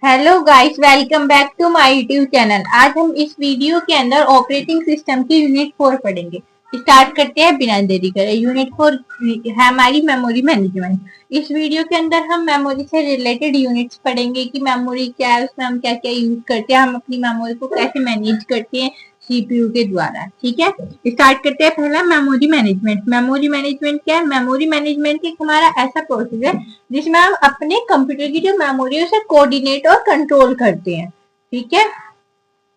Hello guys, welcome back to my YouTube channel. आज हम इस वीडियो के अंदर ऑपरेटिंग सिस्टम की यूनिट 4 पढ़ेंगे। स्टार्ट करते हैं बिना देरी करे। यूनिट 4 है हमारी मेमोरी मैनेजमेंट। इस वीडियो के अंदर हम मेमोरी से रिलेटेड यूनिट्स पढ़ेंगे कि मेमोरी क्या है, उसमें हम क्या क्या यूज करते हैं, हम अपनी मेमोरी को कैसे मैनेज करते हैं सीपीयू के द्वारा। ठीक है, स्टार्ट करते हैं। पहला मेमोरी मैनेजमेंट। मेमोरी मैनेजमेंट क्या है? मेमोरी मैनेजमेंट एक हमारा ऐसा प्रोसेस है जिसमें हम अपने कंप्यूटर की जो मेमोरी है उसे कोऑर्डिनेट और कंट्रोल करते हैं। ठीक है,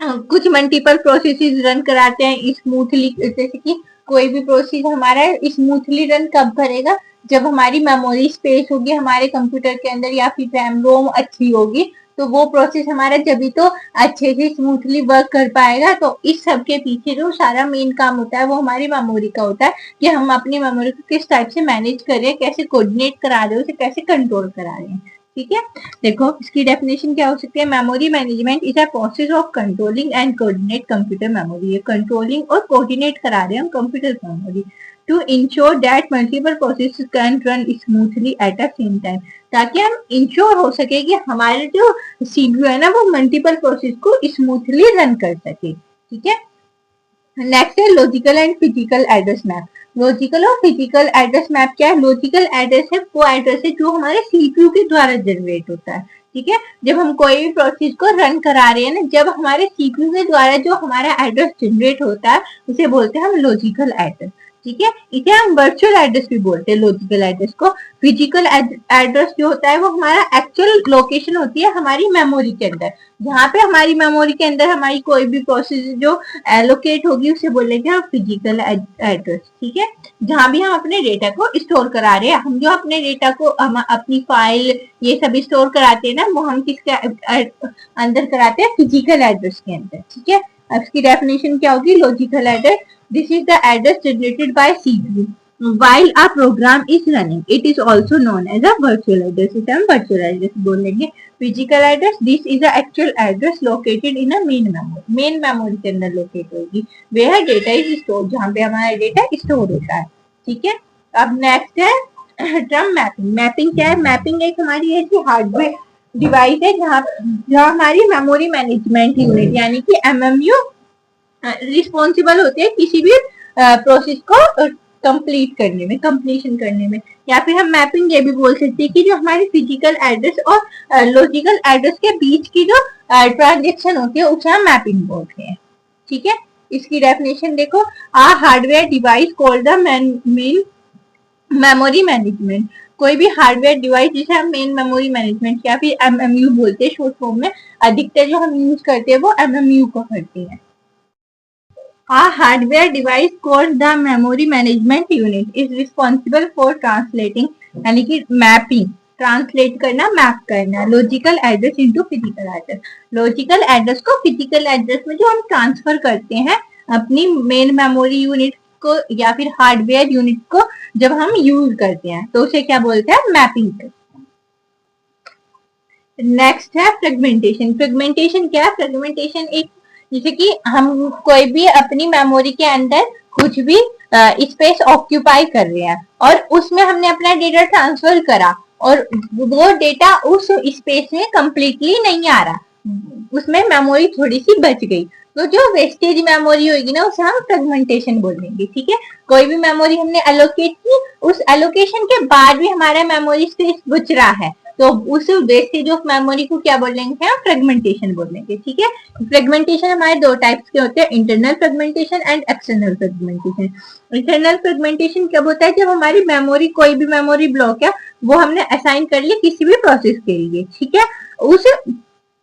कुछ मल्टीपल प्रोसेसेस रन कराते हैं स्मूथली। जैसे कि कोई भी प्रोसेस हमारा स्मूथली रन कब करेगा? जब हमारी मेमोरी स्पेस होगी हमारे कंप्यूटर के अंदर, या फिर रैम रोम अच्छी होगी, तो वो प्रोसेस हमारा जब भी तो अच्छे से स्मूथली वर्क कर पाएगा। तो इस सब के पीछे जो सारा मेन काम होता है वो हमारी मेमोरी का होता है कि हम अपनी मेमोरी को किस टाइप से मैनेज कर रहे हैं, कैसे कोऑर्डिनेट करा रहे हैं, उसे कैसे कंट्रोल करा रहे हैं। ठीक है, देखो इसकी डेफिनेशन क्या हो सकती है। Memory management is a process of controlling and coordinate computer memory. ये कंट्रोलिंग और कोऑर्डिनेट करा रहे हैं हम computer memory to ensure that multiple processes can run smoothly at a same time, ताकि हम इंश्योर हो सके कि हमारे जो सीपीयू है ना वो मल्टीपल प्रोसेस को स्मूथली रन कर सके। ठीक है, नेक्स्ट है logical and physical address map. Logical और फिजिकल एड्रेस मैप क्या है? लॉजिकल एड्रेस है वो एड्रेस है जो हमारे सीपीयू के द्वारा जनरेट होता है। ठीक है, जब हम कोई भी प्रोसेस को रन करा रहे हैं ना, जब हमारे सीपीयू के द्वारा जो हमारा एड्रेस जनरेट होता है उसे बोलते हैं हम लॉजिकल एड्रेस। ठीक है, इसे हम वर्चुअल एड्रेस भी बोलते हैं लॉजिकल एड्रेस को। फिजिकल एड्रेस जो होता है वो हमारा एक्चुअल लोकेशन होती है हमारी मेमोरी के अंदर, जहाँ पे हमारी मेमोरी के अंदर हमारी कोई भी प्रोसेस जो एलोकेट होगी उसे बोलेंगे हम फिजिकल एड्रेस। ठीक है, जहाँ भी हम अपने डेटा को स्टोर करा रहे हैं, हम जो अपने डेटा को हम अपनी फाइल ये सब स्टोर कराते हैं ना, वो हम किसके अंदर कराते हैं? फिजिकल एड्रेस के अंदर। ठीक है, अब इसकी डेफिनेशन क्या होगी? Logical address, this is the address generated by CPU while a program is running. It is also known as a virtual address. इसे हम virtual address बोलेंगे। Physical address, this is the actual address located in a main memory. Main memory के अंदर locate होगी where data is stored, जहाँ पे हमारा data store होता है। ठीक है, अब नेक्स्ट है ड्रम मैपिंग। मैपिंग क्या है? मैपिंग एक हमारी ऐसी हार्डवेयर डिवाइस है जहाँ हमारी मेमोरी मैनेजमेंट यूनिट यानी कि एमएमयू रिस्पॉन्सिबल होते हैं किसी भी प्रोसेस को कंप्लीट करने में, कंप्लीशन करने में। या फिर हम मैपिंग ये भी बोल सकते हैं कि जो हमारी फिजिकल एड्रेस और लॉजिकल एड्रेस के बीच की जो ट्रांजेक्शन होती है उसे हम मैपिंग बोलते हैं। ठीक है, इसकी डेफिनेशन देखो। A hardware device called the main memory management. कोई भी हार्डवेयर डिवाइस जिसे हम मेन मेमोरी मैनेजमेंट या फिर एमएमयू बोलते हैं शॉर्ट फॉर्म में, अधिकतर जो हम यूज करते हैं वो एमएमयू को करते हैं। A hardware device called the memory management unit is responsible for translating यानी कि मैपिंग, ट्रांसलेट करना, मैप करना logical address into physical address. Logical address को फिजिकल एड्रेस में जो हम ट्रांसफर करते हैं अपनी मेन मेमोरी यूनिट को या फिर हार्डवेयर यूनिट को जब हम यूज करते हैं तो उसे क्या बोलते हैं? मैपिंग करते हैं। नेक्स्ट है फ्रेगमेंटेशन। फ्रेगमेंटेशन क्या है? फ्रेगमेंटेशन एक जैसे कि हम कोई भी अपनी मेमोरी के अंदर कुछ भी स्पेस ऑक्यूपाई कर रहे हैं और उसमें हमने अपना डेटा ट्रांसफर करा और वो डेटा उस स्पेस में कंप्लीटली नहीं आ रहा, उसमें मेमोरी थोड़ी सी बच गई, तो जो वेस्टेज मेमोरी होगी ना उसे हम फ्रेगमेंटेशन बोलेंगे। ठीक है, कोई भी मेमोरी हमने एलोकेट की, उस एलोकेशन के बाद भी हमारा मेमोरी स्पेस बच रहा है तो उस वेस्टेज ऑफ मेमोरी को क्या बोलेंगे? हम फ्रेगमेंटेशन बोलेंगे। ठीक है, फ्रेगमेंटेशन हमारे दो टाइप्स के होते हैं, internal fragmentation and external fragmentation. Internal fragmentation कब होता है? जब हमारी मेमोरी, कोई भी मेमोरी ब्लॉक है वो हमने असाइन कर लिया किसी भी प्रोसेस के लिए। ठीक है, उस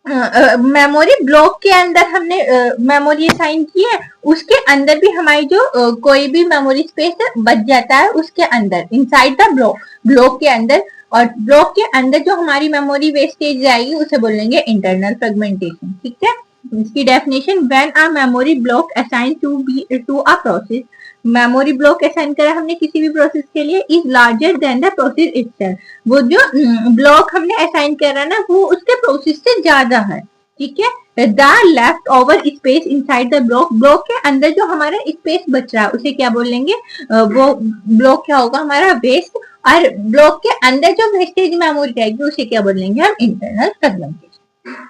मेमोरी ब्लॉक के अंदर हमने मेमोरी असाइन की है, उसके अंदर भी हमारी जो कोई भी मेमोरी स्पेस बच जाता है उसके अंदर, इनसाइड द ब्लॉक के अंदर, और ब्लॉक के अंदर जो हमारी मेमोरी वेस्टेज जाएगी उसे बोलेंगे इंटरनल फ्रेगमेंटेशन। ठीक है, इसकी definition, when a memory block assign to a process, memory block assign करा हमने किसी भी प्रोसेस के लिए, is larger than the process itself. वो जो ब्लॉक हमने असाइन करा ना वो उसके प्रोसेस से ज्यादा है। ठीक है, the left over space inside the block, block के अंदर जो हमारा स्पेस बच रहा है उसे क्या बोलेंगे? वो ब्लॉक क्या होगा? हमारा वेस्ट, और ब्लॉक के अंदर जो वेस्टेज मेमोरी जाएगी उसे क्या बोलेंगे हम? Internal fragmentation.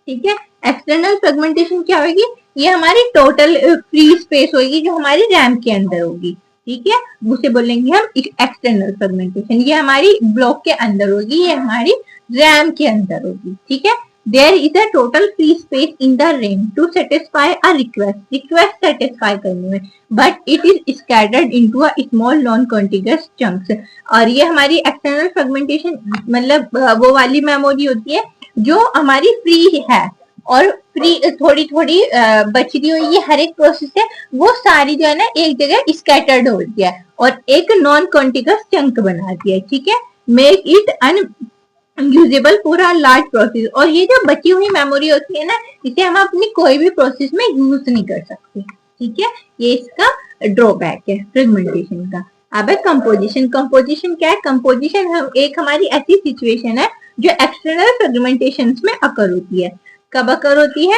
ठीक है। एक्सटर्नल फ्रेगमेंटेशन क्या होगी, ये हमारी टोटल फ्री स्पेस होगी जो हमारी रैम के अंदर होगी। ठीक है, उसे बोलेंगे हम एक्सटर्नल फ्रेगमेंटेशन। ये हमारी ब्लॉक के अंदर होगी, ये हमारी रैम के अंदर होगी। ठीक है, there is a total free space in the RAM to satisfy a request satisfy करने में, but it is scattered into a small non contiguous chunks. और ये हमारी एक्सटर्नल फ्रेगमेंटेशन मतलब वो वाली मेमोरी होती है जो हमारी फ्री है और फ्री थोड़ी थोड़ी बची हुई हर एक प्रोसेस है, वो सारी जो है ना एक जगह स्कैटर्ड हो गया है और एक नॉन कॉन्टिग्यूअस चंक बना दिया है। ठीक है, make it unusable for a large process. और ये जो बची हुई मेमोरी होती है ना, इसे हम अपनी कोई भी प्रोसेस में यूज नहीं कर सकते। ठीक है, ये इसका ड्रॉबैक है फ्रेगमेंटेशन का। अब है कंपोजिशन। कंपोजिशन क्या है, कंपोजिशन हम एक हमारी ऐसी सिचुएशन है जो एक्सटर्नल फ्रेगमेंटेशन में अकर होती है। कब अकर होती है,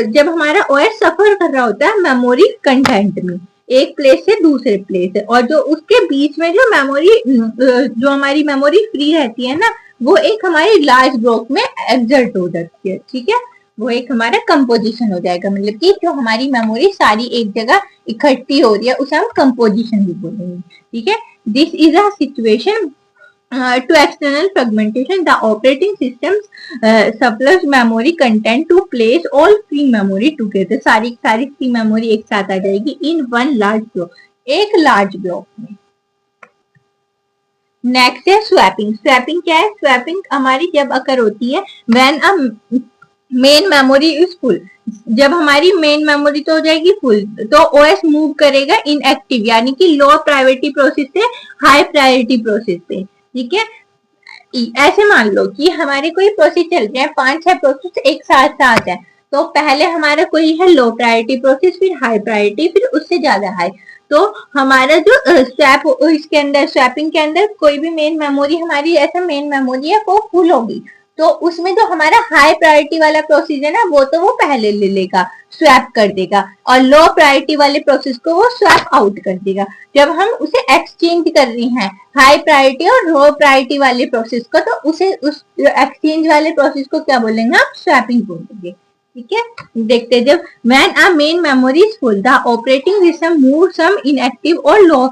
जब हमारा ओएस सफर कर रहा होता है मेमोरी कंटेंट में, एक प्लेस से दूसरे प्लेस है, और जो उसके बीच में जो मेमोरी जो हमारी मेमोरी फ्री रहती है ना, वो एक हमारी लार्ज ब्लॉक में एग्जर्ट हो जाती है। ठीक है, वो एक हमारा कंपोजिशन हो जाएगा, मतलब कि जो हमारी मेमोरी सारी एक जगह इकट्ठी हो रही है उसे हम कंपोजिशन भी बोलेंगे। ठीक है, this is a situation to external fragmentation. The operating systems supplies memory content to place all free memory together. सारी free memory एक साथ आ जाएगी in one large block, एक large block में। नेक्स्ट है स्वैपिंग। स्वैपिंग क्या है, स्वैपिंग हमारी जब अकर होती है when a main memory is full. जब हमारी मेन मेमोरी तो हो जाएगी फुल, तो ओएस मूव करेगा इनएक्टिव यानी कि लो प्रायोरिटी प्रोसेस से हाई प्रायोरिटी प्रोसेस पे। ठीक है, ऐसे मान लो कि हमारे कोई प्रोसेस चल रहे हैं, 5-6 प्रोसेस एक साथ साथ है, तो पहले हमारा कोई है लो प्रायोरिटी प्रोसेस, फिर हाई प्रायोरिटी, फिर उससे ज्यादा हाई। तो हमारा जो स्वैप इसके अंदर स्वैपिंग के अंदर कोई भी मेन मेमोरी हमारी ऐसा मेन मेमोरी है वो फुल होगी, तो उसमें जो हमारा हाई प्रायोरिटी वाला प्रोसेस है ना, वो तो वो पहले ले लेगा, स्वैप कर देगा, और लो प्रायोरिटी वाले प्रोसेस को वो स्वैप आउट कर देगा। जब हम उसे एक्सचेंज कर रही हैं हाई प्रायोरिटी और लो प्रायोरिटी वाले प्रोसेस को, तो उसे उस एक्सचेंज वाले प्रोसेस को क्या बोलेंगे, आप स्वैपिंग बोलेंगे। ठीक है, देखते हैं, जब when a main memory is full the operating system move some inactive और लो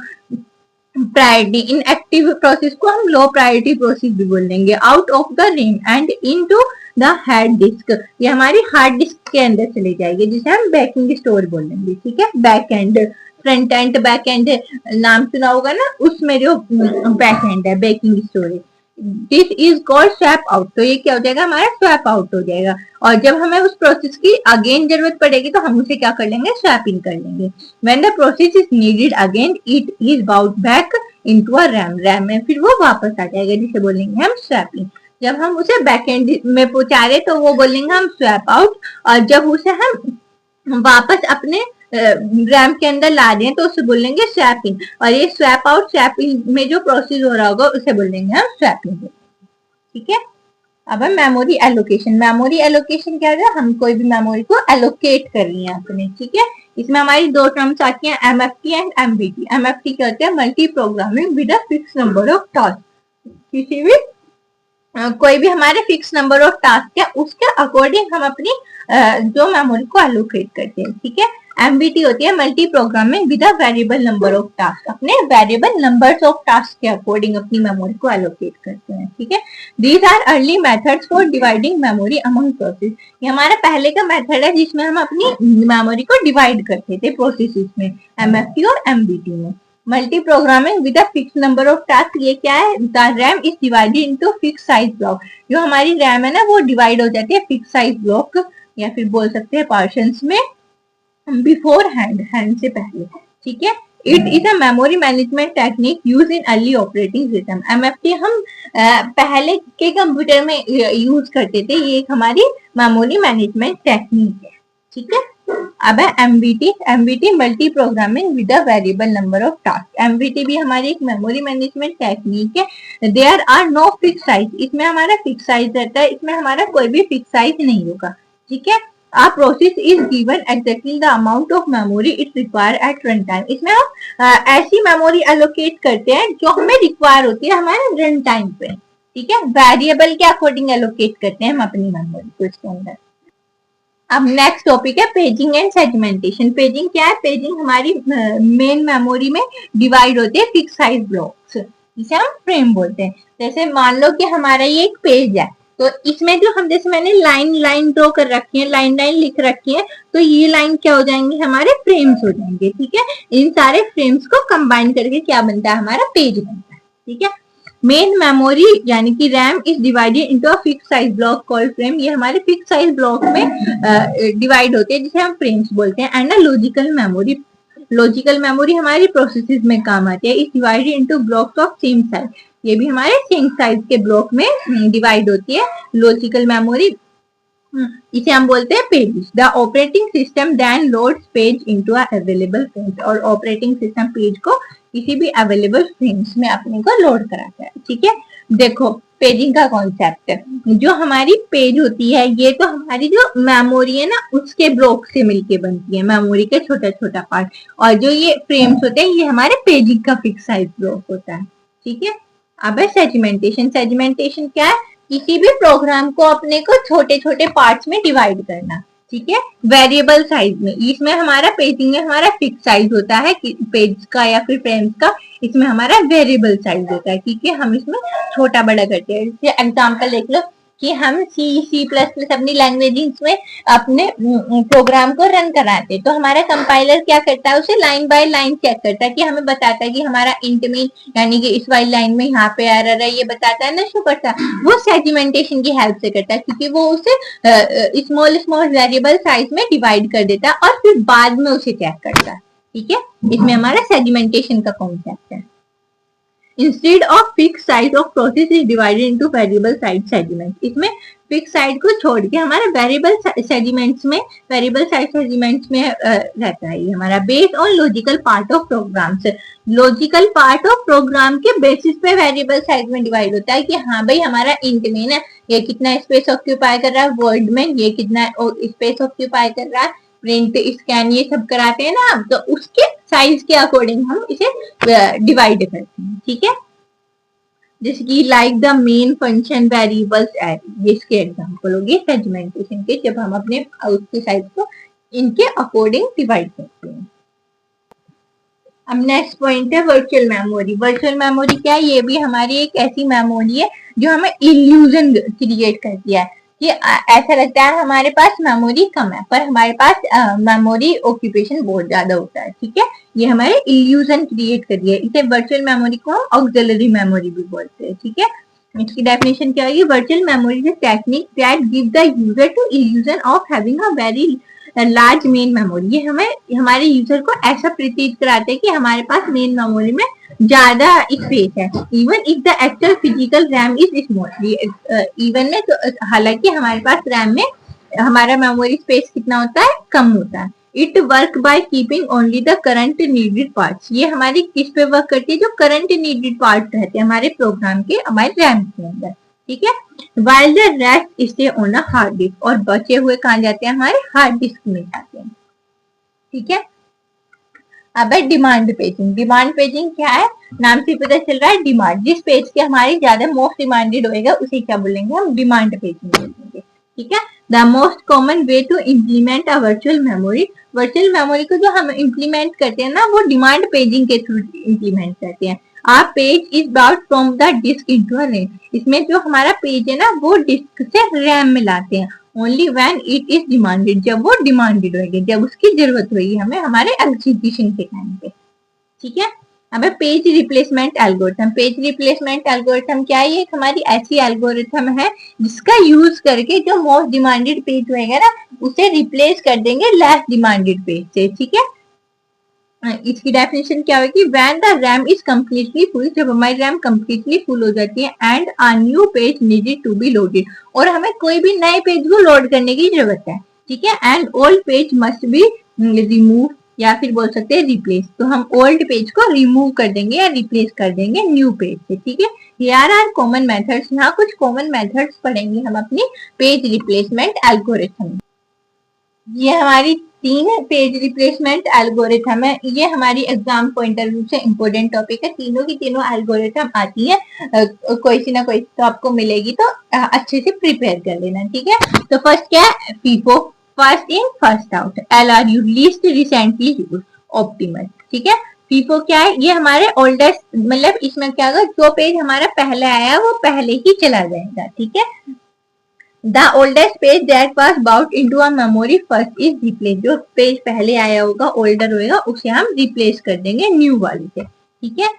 प्रायोरिटी, इनएक्टिव प्रोसेस को हम लो प्रायोरिटी प्रोसेस भी बोल देंगे, out of the RAM and into the hard disk. ये हमारी हार्ड डिस्क के अंदर चले जाएगी, जिसे हम बैकिंग स्टोर बोलेंगे। ठीक है, back and, front end back and नाम सुना होगा ना, उसमें जो बैक एंड है banking storage, this is called swap out. तो ये क्या हो जाएगा, हमारा स्वैप आउट हो जाएगा। और जब हमें उस प्रोसेस की अगेन जरूरत पड़ेगी तो हम उसे क्या कर लेंगे, स्वैपिंग कर लेंगे। When the process is needed again it is brought back into a RAM, RAM में फिर वो वापस आ जाएगा, जिसे बोलेंगे हम स्वैपिंग। जब हम उसे बैक एंड में पहुंचा रहे तो वो बोलेंगे हम स्वैप आउट, और जब उसे हम वापस अपने रैम के अंदर ला रहे हैं तो उसे बोलेंगे स्वैपिंग। और ये स्वैप आउट स्वैपिंग में जो प्रोसेस हो रहा होगा उसे बोलेंगे हम स्वैपिंग। ठीक है, अब है मेमोरी एलोकेशन। मेमोरी एलोकेशन क्या है, हम कोई भी मेमोरी को एलोकेट कर रही हैं अपने। ठीक है, इसमें हमारी दो टर्म्स आती हैं, एमएफटी एंड एमबीटी। एमएफटी क्या होता है, multi programming with a fix number of task. किसी भी कोई भी हमारे फिक्स नंबर ऑफ टास्क है उसके अकॉर्डिंग हम अपनी जो मेमोरी को एलोकेट करते हैं। ठीक है, एमबीटी होती है multi programming with a variable number of task, अपने वेरिएबल नंबर्स ऑफ टास्क के अकॉर्डिंग अपनी मेमोरी को एलोकेट करते हैं। ठीक है, these are early methods for dividing memory among process. ये हमारा पहले का मेथड है जिसमें हम अपनी मेमोरी को डिवाइड करते थे प्रोसेसेस में, एमएफटी और एमबीटी में। Multi programming with a fix number of task, ये क्या है, the RAM is divided into fix size block. जो हमारी रैम है ना वो डिवाइड हो जाती है फिक्स साइज ब्लॉक, या फिर बोल सकते हैं पार्शंस में, बिफोर हैंड, हैंड से पहले। ठीक है, it is a memory management technique use in early operating system. MFT हम पहले के कंप्यूटर में यूज करते थे, ये एक हमारी मेमोरी मैनेजमेंट टेक्निक है। ठीक है, अब है MVT. MVT multi programming with a variable number of task. MVT भी हमारी एक मेमोरी मैनेजमेंट टेक्निक है। There are no fix size, इसमें हमारा फिक्स साइज रहता है, इसमें हमारा कोई भी फिक्स साइज नहीं होगा। ठीक है, a process is given exactly the amount of memory it require at run time। इसमें हम ऐसी मेमोरी एलोकेट करते हैं जो हमें रिक्वायर होती है हमारे रन टाइम पे। ठीक है, वेरिएबल के अकॉर्डिंग एलोकेट करते हैं हम अपनी मेमोरी को इसके अंदर। अब नेक्स्ट टॉपिक है पेजिंग एंड सेगमेंटेशन। पेजिंग क्या है? पेजिंग हमारी मेन मेमोरी में डिवाइड होती है फिक्स साइज ब्लॉक्स, जिसे हम फ्रेम बोलते हैं। जैसे मान लो कि हमारा ये एक पेज है, तो इसमें जो हम, जैसे मैंने लाइन लाइन ड्रॉ कर रखी है, लाइन लाइन लिख रखी है, तो ये लाइन क्या हो जाएंगे? हमारे फ्रेम्स हो जाएंगे। ठीक है, इन सारे फ्रेम्स को कंबाइन करके क्या बनता है? हमारा पेज बनता है। ठीक है, मेन मेमोरी यानी कि RAM is divided into a fix size block called frame. ये हमारे फिक्स साइज ब्लॉक में डिवाइड होते हैं, जिसे हम फ्रेम्स बोलते हैं। And a logical memory, logical memory हमारी प्रोसेसेस में काम आती है। Is divided into blocks of same size, ये भी हमारे सेम साइज के ब्लॉक में डिवाइड होती है लॉजिकल मेमोरी। इसे हम बोलते हैं pages. The operating system then loads page into available frames, और ऑपरेटिंग सिस्टम पेज को किसी भी अवेलेबल फ्रेम्स में अपने को लोड कराता है। ठीक है, देखो पेजिंग का कॉन्सेप्ट, जो हमारी पेज होती है ये तो हमारी जो मेमोरी है ना उसके ब्लॉक से मिलके बनती है, मेमोरी का छोटा छोटा पार्ट। और जो ये फ्रेम्स होते हैं ये हमारे पेजिंग का फिक्स साइज ब्लॉक होता है। ठीक है, अब है सेगमेंटेशन। सेगमेंटेशन क्या है? किसी भी प्रोग्राम को अपने को छोटे छोटे पार्ट्स में डिवाइड करना। ठीक है, वेरिएबल साइज में। इसमें हमारा पेजिंग में हमारा फिक्स साइज होता है पेज का या फिर फ्रेम्स का, इसमें हमारा वेरिएबल साइज होता है क्योंकि हम इसमें छोटा बड़ा करते हैं। जैसे एग्जांपल देख लो कि हम सी प्लस प्लस अपनी लैंग्वेज में अपने प्रोग्राम को रन कराते हैं, तो हमारा कंपाइलर क्या करता है? उसे लाइन बाय लाइन चेक करता है कि हमें बताता है कि हमारा इंट में यानी कि इस वाली लाइन में यहाँ पे एरर है, ये बताता है ना। शो करता है वो सेगमेंटेशन की हेल्प से करता है, क्योंकि वो उसे स्मॉल स्मॉल वेरिएबल साइज में डिवाइड कर देता है और फिर बाद में उसे चेक करता है। ठीक है, इसमें हमारा सेगमेंटेशन का कॉन्सेप्ट है। Instead of fixed size of process is divided into variable size segments. इसमें फिक्स साइज को छोड़ के हमारे वेरिएबल सेगमेंट्स में, वेरिएबल साइज सेगमेंट्स में रहता है ये हमारा। Based on logical part of programs, logical part of program के बेसिस पे वेरिएबल साइज में डिवाइड होता है कि हाँ भाई हमारा इंट में ना ये कितना स्पेस ऑक्यूपाई कर रहा है, वर्ड में ये कितना स्पेस ऑक्यूपाई कर रहा है, प्रिंट स्कैन ये सब कराते हैं ना, तो उसके साइज के अकॉर्डिंग हम इसे डिवाइड करते हैं। ठीक है, जैसे कि like the main function variables array, ये इसके एग्जांपल हो गए सेगमेंटेशन के, जब हम अपने उसके साइज को इनके अकॉर्डिंग डिवाइड करते हैं। अब नेक्स्ट पॉइंट है वर्चुअल मेमोरी। वर्चुअल मेमोरी क्या है? ये भी हमारी एक ऐसी मेमोरी है जो हमें इल्यूजन क्रिएट करती है कि ऐसा लगता है हमारे पास मेमोरी कम है, पर हमारे पास मेमोरी ऑक्यूपेशन बहुत ज्यादा होता है। ठीक है, ये हमारे इल्यूजन क्रिएट कर दिया। इसे वर्चुअल मेमोरी को हम ऑक्सिलरी मेमोरी भी बोलते हैं। ठीक है, इसकी डेफिनेशन क्या है? Virtual memory is a technique that give the user to illusion of having a very large main memory. ये हमें हमारे यूजर को ऐसा प्रतीत कराते हैं कि हमारे पास मेन मेमोरी में ज्यादा स्पेस है, even if the actual physical RAM is small. Even में तो हालांकि हमारे पास रैम में हमारा मेमोरी स्पेस कितना होता है? कम होता है। It work by keeping only the current needed parts. ये हमारी किस पे वर्क करती है? जो करंट नीडेड पार्ट रहते हैं हमारे प्रोग्राम के, हमारे रैम के अंदर। ठीक है, while the rest stay on a hard disk, और बचे हुए कहाँ जाते हैं? हमारे हार्ड डिस्क में जाते हैं। ठीक है, अब है डिमांड पेजिंग। डिमांड पेजिंग क्या है? नाम से पता चल रहा है डिमांड, जिस पेज के हमारी ज्यादा मोस्ट डिमांडेड होएगा उसे क्या बोलेंगे? हम डिमांड पेजिंग बोलेंगे। ठीक है, the most common way to implement a virtual memory. Virtual memory को जो हम इम्प्लीमेंट करते हैं ना, वो डिमांड पेजिंग के थ्रू इम्प्लीमेंट करते हैं। Our page is brought from the disk into a RAM. इसमें जो हमारा पेज है ना वो डिस्क से रैम में लाते हैं। Only when it is demanded, जब वो डिमांडेड होगी, जब उसकी जरूरत होगी हमें हमारे एग्जीक्यूशन के टाइम पे। ठीक है, अब page replacement algorithm. Page replacement algorithm क्या है? ये हमारी ऐसी एल्गोरिथम है जिसका यूज करके जो मोस्ट डिमांडेड पेज होगा ना उसे रिप्लेस कर देंगे लेस डिमांडेड पेज से। ठीक है, इसकी डेफिनेशन क्या होगी? When the RAM is completely full, जब हमारी रैम कम्प्लीटली फुल हो जाती है, and a new page needed to be loaded, और हमें कोई भी नए पेज को लोड करने की जरूरत है। ठीक है, and old page must be remove, या फिर बोल सकते हैं रिप्लेस। तो हम ओल्ड पेज को रिमूव कर देंगे या रिप्लेस कर देंगे न्यू पेज से। ठीक है, हियर आर कॉमन मेथड्स। यहाँ कुछ कॉमन मेथड्स पढ़ेंगे हम अपनी पेज रिप्लेसमेंट एल्गोरिथम। ये हमारी 3 पेज रिप्लेसमेंट एल्गोरिथम है। ये हमारी एग्जाम पॉइंट ऑफ व्यू से इम्पोर्टेंट टॉपिक है। तीनों की तीनों एल्गोरिथम आती है, कोई सी ना कोई तो आपको मिलेगी, तो अच्छे से प्रिपेयर कर लेना। ठीक है, तो फर्स्ट क्या है? FIFO. First in first out, LRU least recently use, optimal. ठीक है, फीफो क्या है, ये हमारे ओल्डेस्ट, मतलब इसमें क्या होगा, जो पेज हमारा पहले आया वो पहले ही चला जाएगा। ठीक है, the oldest page that pass bout into a memory first is replace, जो पेज पहले आया होगा ओल्डर होगा उसे हम रिप्लेस कर देंगे न्यू वाले से। ठीक है,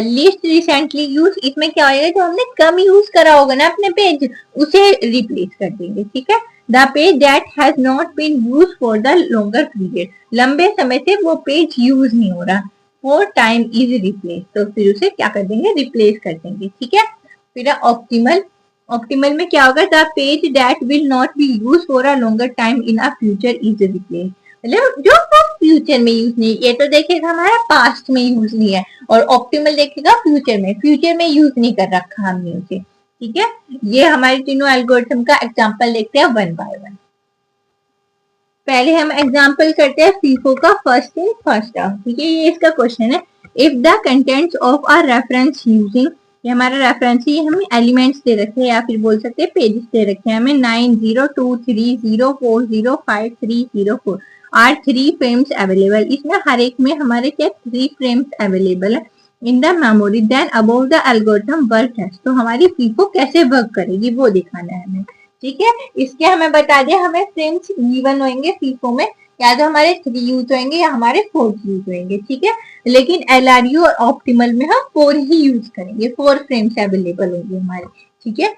लिस्ट रिसेंटली यूज, इसमें क्या होगा, जो हमने कम यूज करा होगा ना अपने पेज उसे रिप्लेस कर देंगे। ठीक है, the page that has not been use for the longer period, लंबे समय से वो पेज यूज नहीं हो रहा, फॉर टाइम इज रिप्लेस, तो फिर उसे क्या कर देंगे, रिप्लेस कर देंगे। ठीक है, फिर ऑप्टिमल, ऑप्टिमल में क्या होगा, the page that will not be use for a longer time in a future is replace, मतलब जो फ्यूचर में यूज नहीं, ये तो देखेगा हमारा पास्ट में यूज नहीं है, और ऑप्टिमल देखेगा फ्यूचर में, फ्यूचर में यूज नहीं कर रखा हमने उसे। ठीक है, ये हमारे तीनों एल्गोरिथम का एग्जांपल देखते हैं वन बाय वन। पहले हम एग्जांपल करते हैं फीफो का फर्स्ट इन फर्स्ट आउट। ठीक है, ये इसका क्वेश्चन है, if the contents of a reference using, ये हमारा रेफरेंस ही हमें एलिमेंट्स दे रखे हैं या फिर बोल सकते हैं पेजेस दे रखे हैं हमें, 902305305304 आर 3 फ्रेम्स अवेलेबल, इसमें हर एक में हमारे क्या 3 फ्रेम्स अवेलेबल है in the memory, then above the algorithm work test, तो हमारी फीफो कैसे वर्क करेगी वो दिखाना है हमें। ठीक है, इसके हमें बता दिया हमें फ्रेम्स गिवन होंगे फीफो में, या तो हमारे 3 यूज होंगे या हमारे 4 यूज होंगे। ठीक है, लेकिन LRU और ऑप्टिमल में हम 4 ही यूज करेंगे, 4 फ्रेम्स अवेलेबल होंगे हमारे। ठीक है,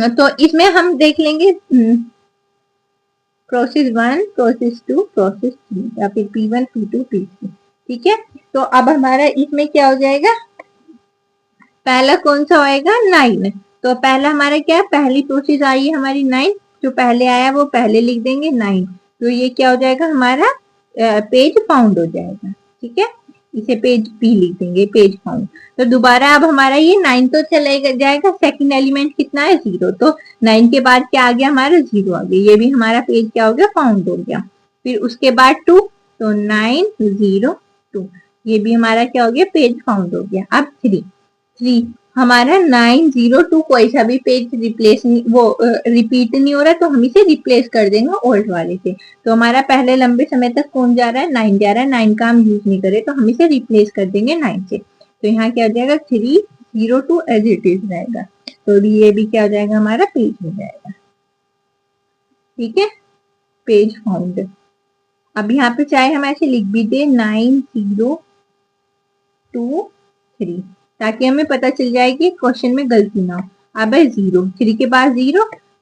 तो इसमें हम देख लेंगे प्रोसेस 1, प्रोसेस 2, प्रोसेस 3 या फिर P1, P2, P3। ठीक है, तो अब हमारा इसमें क्या हो जाएगा, पहला कौन सा होएगा, 9, तो पहला हमारा क्या है, पहली प्रोसेस आई है हमारी 9, जो पहले आया वो पहले लिख देंगे 9, तो ये क्या हो जाएगा हमारा पेज फाउंड हो जाएगा। ठीक है, इसे पेज P लिख देंगे, पेज फाउंड। तो दोबारा अब हमारा ये 9 तो चलेगा जाएगा, सेकंड एलिमेंट कितना है 0, तो 9 के बाद क्या आ गया हमारा 0 आ गया, ये भी हमारा पेज क्या हो गया, फाउंड हो गया। फिर उसके बाद 2, तो 902, ये भी हमारा क्या हो गया, पेज फाउंड हो गया। अब 3 हमारा 902 कोई सा भी पेज रिप्लेस नहीं, वो रिपीट नहीं हो रहा, तो हम इसे रिप्लेस कर देंगे ओल्ड वाले से। तो हमारा पहले लंबे समय तक कौन जा रहा है, 9 जा रहा है, 9 का हम यूज नहीं करे तो हम इसे रिप्लेस कर देंगे 9 से। तो यहाँ क्या हो जाएगा, 302 एज इट इज रहेगा, तो ये भी क्या हो जाएगा, हमारा पेज हो जाएगा। ठीक है, पेज फाउंड। अब यहाँ पे चाहे हम ऐसे लिख भी दे 9023, ताकि हमें पता चल जाए कि क्वेश्चन में गलती ना हो। अब है 0, 3 के बाद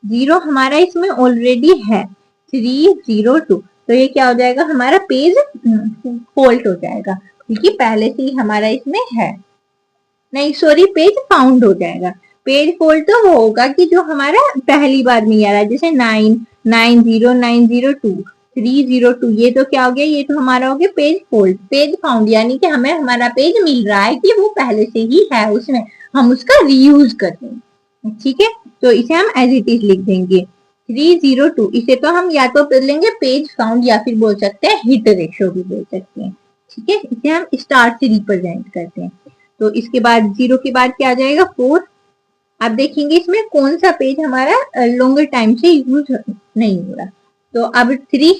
0 हमारा इसमें ऑलरेडी है 302, तो ये क्या हो जाएगा, हमारा पेज फॉल्ट हो जाएगा, क्योंकि पहले से ही हमारा इसमें है, नहीं सॉरी, पेज फाउंड हो जाएगा। पेज फॉल्ट तो वो होगा कि जो हमारा पहली बार में आ रहा है, जैसे 990902302, ये तो क्या हो गया, ये तो हमारा हो गया पेज फॉल्ट। पेज फाउंड यानी कि हमें हमारा पेज मिल रहा है कि वो पहले से ही है उसमें, हम उसका रीयूज कर देंगे। ठीक है, तो इसे हम एज इट इज लिख देंगे 302, इसे तो हम या तो कर लेंगे पेज फाउंड या फिर बोल सकते हैं हिट रेशो भी बोल सकते हैं। ठीक है, इसे हम स्टार से रिप्रेजेंट करते हैं। तो इसके बाद 0 के बाद क्या आ जाएगा, 4। आप देखेंगे इसमें कौन सा पेज हमारा लॉन्गर टाइम से यूज नहीं हो रहा, तो अब 3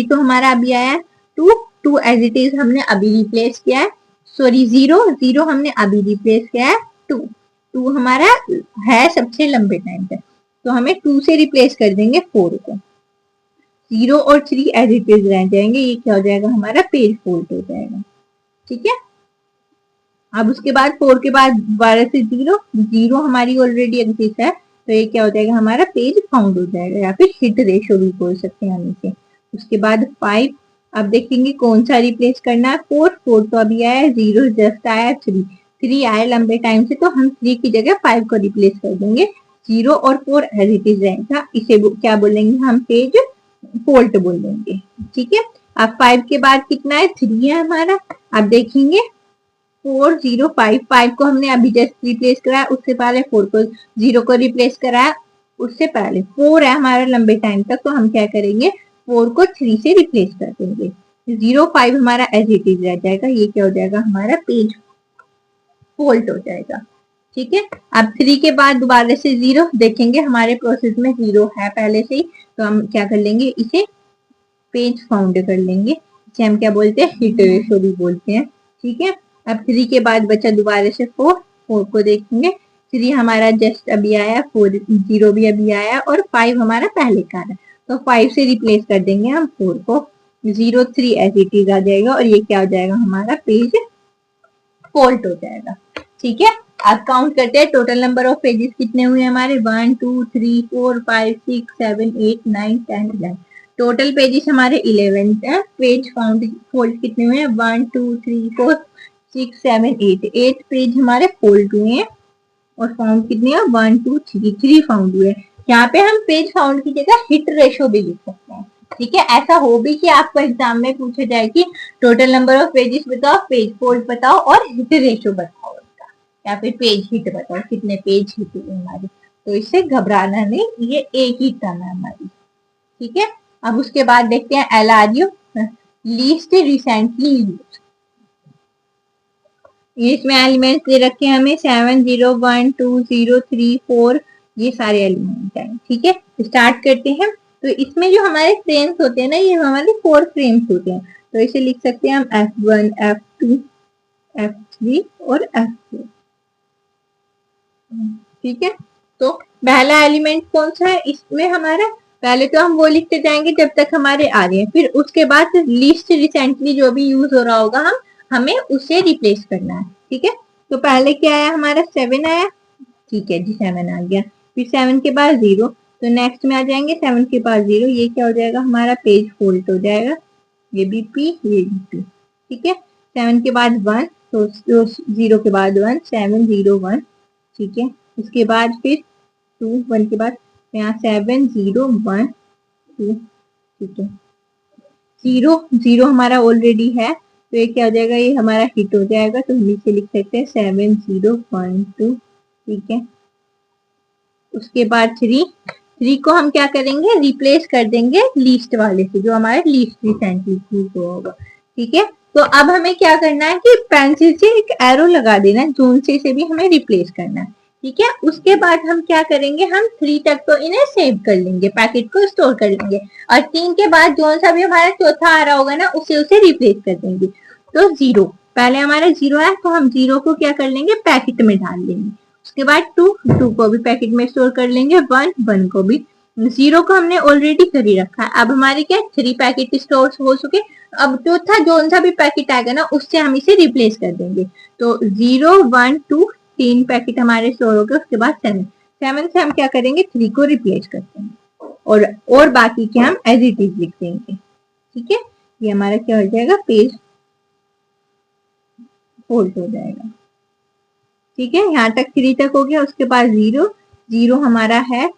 तो हमारा अभी आया, 2 एज इट इज हमने अभी रिप्लेस किया है, सॉरी 0 हमने अभी रिप्लेस किया है, 2 हमारा है सबसे लंबे टाइम तक, तो हमें 2 से रिप्लेस कर देंगे 4 को। 0 और 3 एज इट इज रह जाएंगे, ये क्या हो जाएगा, हमारा पेज फॉल्ट हो जाएगा। ठीक है, अब उसके बाद 4 के बाद 12 से 0 हमारी ऑलरेडी एग्जिस्ट है, तो ये क्या हो जाएगा, हमारा पेज फाउंड हो जाएगा, या फिर हिट रेशो भी बोल सकते हैं हम इसे। उसके बाद 5, अब देखेंगे कौन सा रिप्लेस करना है, 4 तो अभी आया, 0 जस्ट आया, 3 आया लंबे टाइम से, तो हम 3 की जगह 5 को रिप्लेस कर देंगे, 0 और 4 एज इट इज रहेगा, इसे क्या बोलेंगे हम, पेज फॉल्ट बोलेंगे। ठीक है, अब 5 के बाद कितना है, 3 है हमारा। अब देखेंगे 405 को हमने अभी जस्ट रिप्लेस कराया, उससे पहले 4 को 0 को रिप्लेस कराया, उससे पहले 4 है हमारा लंबे टाइम तक, तो हम क्या करेंगे, 4 को 3 से रिप्लेस कर देंगे, 05 हमारा एज इट इज रह जाएगा, ये क्या हो जाएगा, हमारा पेज फॉल्ट हो जाएगा। ठीक है। अब 3 के बाद दोबारा से 0 देखेंगे, हमारे प्रोसेस में 0 है पहले से ही, तो हम क्या कर लेंगे, इसे पेज फाउंड कर लेंगे, इसे हम क्या बोलते हैं, हिट रेशो भी बोलते हैं। ठीक है। अब 3 के बाद बचा दोबारा से 4, 4 को देखेंगे, 3 हमारा जस्ट अभी आया, 4 0 भी अभी आया और 5 हमारा पहले का है, तो 5 से रिप्लेस कर देंगे हम 4 को, 0 3 एज इट इज आ जाएगा और ये क्या हो जाएगा, हमारा पेज फोल्ड हो जाएगा। ठीक है। अब काउंट करते हैं, टोटल नंबर ऑफ पेजेस कितने हुए हमारे, 1 2 3 4 5 6 7 8 9 10 11, टोटल पेजेस हमारे 11 है। पेज फाउंड फोल्ड कितने हुए हैं, 1 2 3 4 6 7 8, 8 पेज हमारे फोल्ड हुए हैं और फाउंड कितने हैं, 1 2 3, 3 फाउंड हुए। यहाँ पे हम पेज फाउंड की जगह हिट रेशो भी लिख सकते हैं। ठीक है। ऐसा हो भी कि आपको एग्जाम में पूछा जाए कि टोटल नंबर ऑफ पेजेस बताओ, पेज फोल्ड बताओ और हिट रेशो बताओ उसका, या फिर पेज हिट बताओ, कितने पेज हिट हुए हमारे, तो इससे घबराना नहीं, ये एक ही टर्म है हमारी। ठीक है। अब उसके बाद देखते हैं LRU, लीस्ट रिसेंटली यूज। इसमें एलिमेंट्स दे रखे हैं हमें 7 0 1 2 0 3 4, ये सारे एलिमेंट हैं। ठीक है। स्टार्ट करते हैं। तो इसमें जो हमारे फ्रेम्स होते हैं ना, ये हमारे 4 फ्रेम्स होते हैं, तो इसे लिख सकते हैं हम F1 F2 F3 और F4। ठीक है। तो पहला एलिमेंट कौन सा है इसमें हमारा, पहले तो हम वो लिखते जाएंगे जब तक हमारे आ रहे हैं, फिर उसके बाद लिस्ट रिसेंटली जो भी यूज हो रहा होगा हमें उसे रिप्लेस करना है। ठीक है। तो पहले क्या आया हमारा, 7 आया, ठीक है जी 7 आ गया, फिर 7 के बाद 0, तो नेक्स्ट में आ जाएंगे 7 के बाद 0, ये क्या हो जाएगा, हमारा पेज फोल्ड हो जाएगा, ये भी P ये भी P। ठीक है। 7 के बाद 1, तो 0 के बाद 1, 7 0 1। ठीक है। उसके बाद फिर 2, 1 के बाद यहाँ 7 0 1 2। ठीक है। 0 0 हमारा ऑलरेडी है, तो ये क्या हो जाएगा, ये हमारा हिट हो जाएगा, तो हम नीचे लिख सकते हैं 7 0 1 2। ठीक है। उसके बाद 3 को हम क्या करेंगे, रिप्लेस कर देंगे लीस्ट वाले से, जो हमारे लीस्ट रिसेंटली होगा। ठीक है। तो अब हमें क्या करना है कि पेंसिल से एक एरो लगा देना है, जोन से भी हमें रिप्लेस करना है। ठीक है। उसके बाद हम क्या करेंगे, हम 3 तक तो इन्हें सेव कर लेंगे, पैकेट को स्टोर कर लेंगे, और 3 के बाद जो सा भी हमारा चौथा आ रहा होगा ना, उसे रिप्लेस कर देंगे। तो 0 पहले हमारा 0 है, तो हम 0 को क्या कर लेंगे, पैकेट में डाल लेंगे। उसके बाद 2 को भी पैकेट में स्टोर कर लेंगे, 1 को भी, 0 को हमने ऑलरेडी कर ही रखा है। अब हमारे क्या 3 पैकेट स्टोर हो चुके, अब चौथा जो सा भी पैकेट आएगा ना, उससे हम इसे रिप्लेस कर देंगे। तो 0 1 2 3 पैकेट हमारे स्टोर हो गए। उसके बाद 7 से हम क्या करेंगे, 3 को रिप्लेस कर देंगे और बाकी के हम एज इट इज लिख देंगे। ठीक है। ये हमारा क्या हो जाएगा, पेज फोल्ड हो जाएगा। ठीक है। यहाँ तक 3 तक हो गया। उसके बाद 0 हमारा है,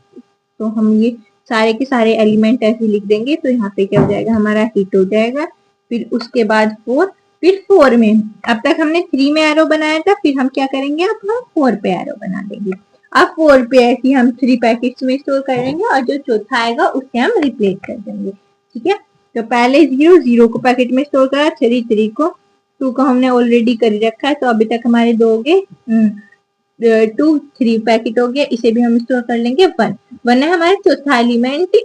तो हम ये सारे के सारे एलिमेंट ऐसे लिख देंगे, तो यहाँ पे क्या हो जाएगा, हमारा हिट हो जाएगा। फिर उसके बाद 4, फिर 4 में अब तक हमने 3 में एरो बनाया था, फिर हम क्या करेंगे, अब हम 4 पे एरो बना देंगे। अब 4 पे ऐसे हम 3 पैकेट्स में स्टोर करेंगे और जो चौथा आएगा उससे हम रिप्लेस कर देंगे। ठीक है। तो पहले 0 को पैकेट में स्टोर करा, 3 को, 2 को हमने ऑलरेडी कर रखा है, तो अभी तक हमारे 2 हो गए, 2 3 पैकेट हो गया, इसे भी हम स्टोर कर लेंगे। 1 है हमारा चौथा एलिमेंट,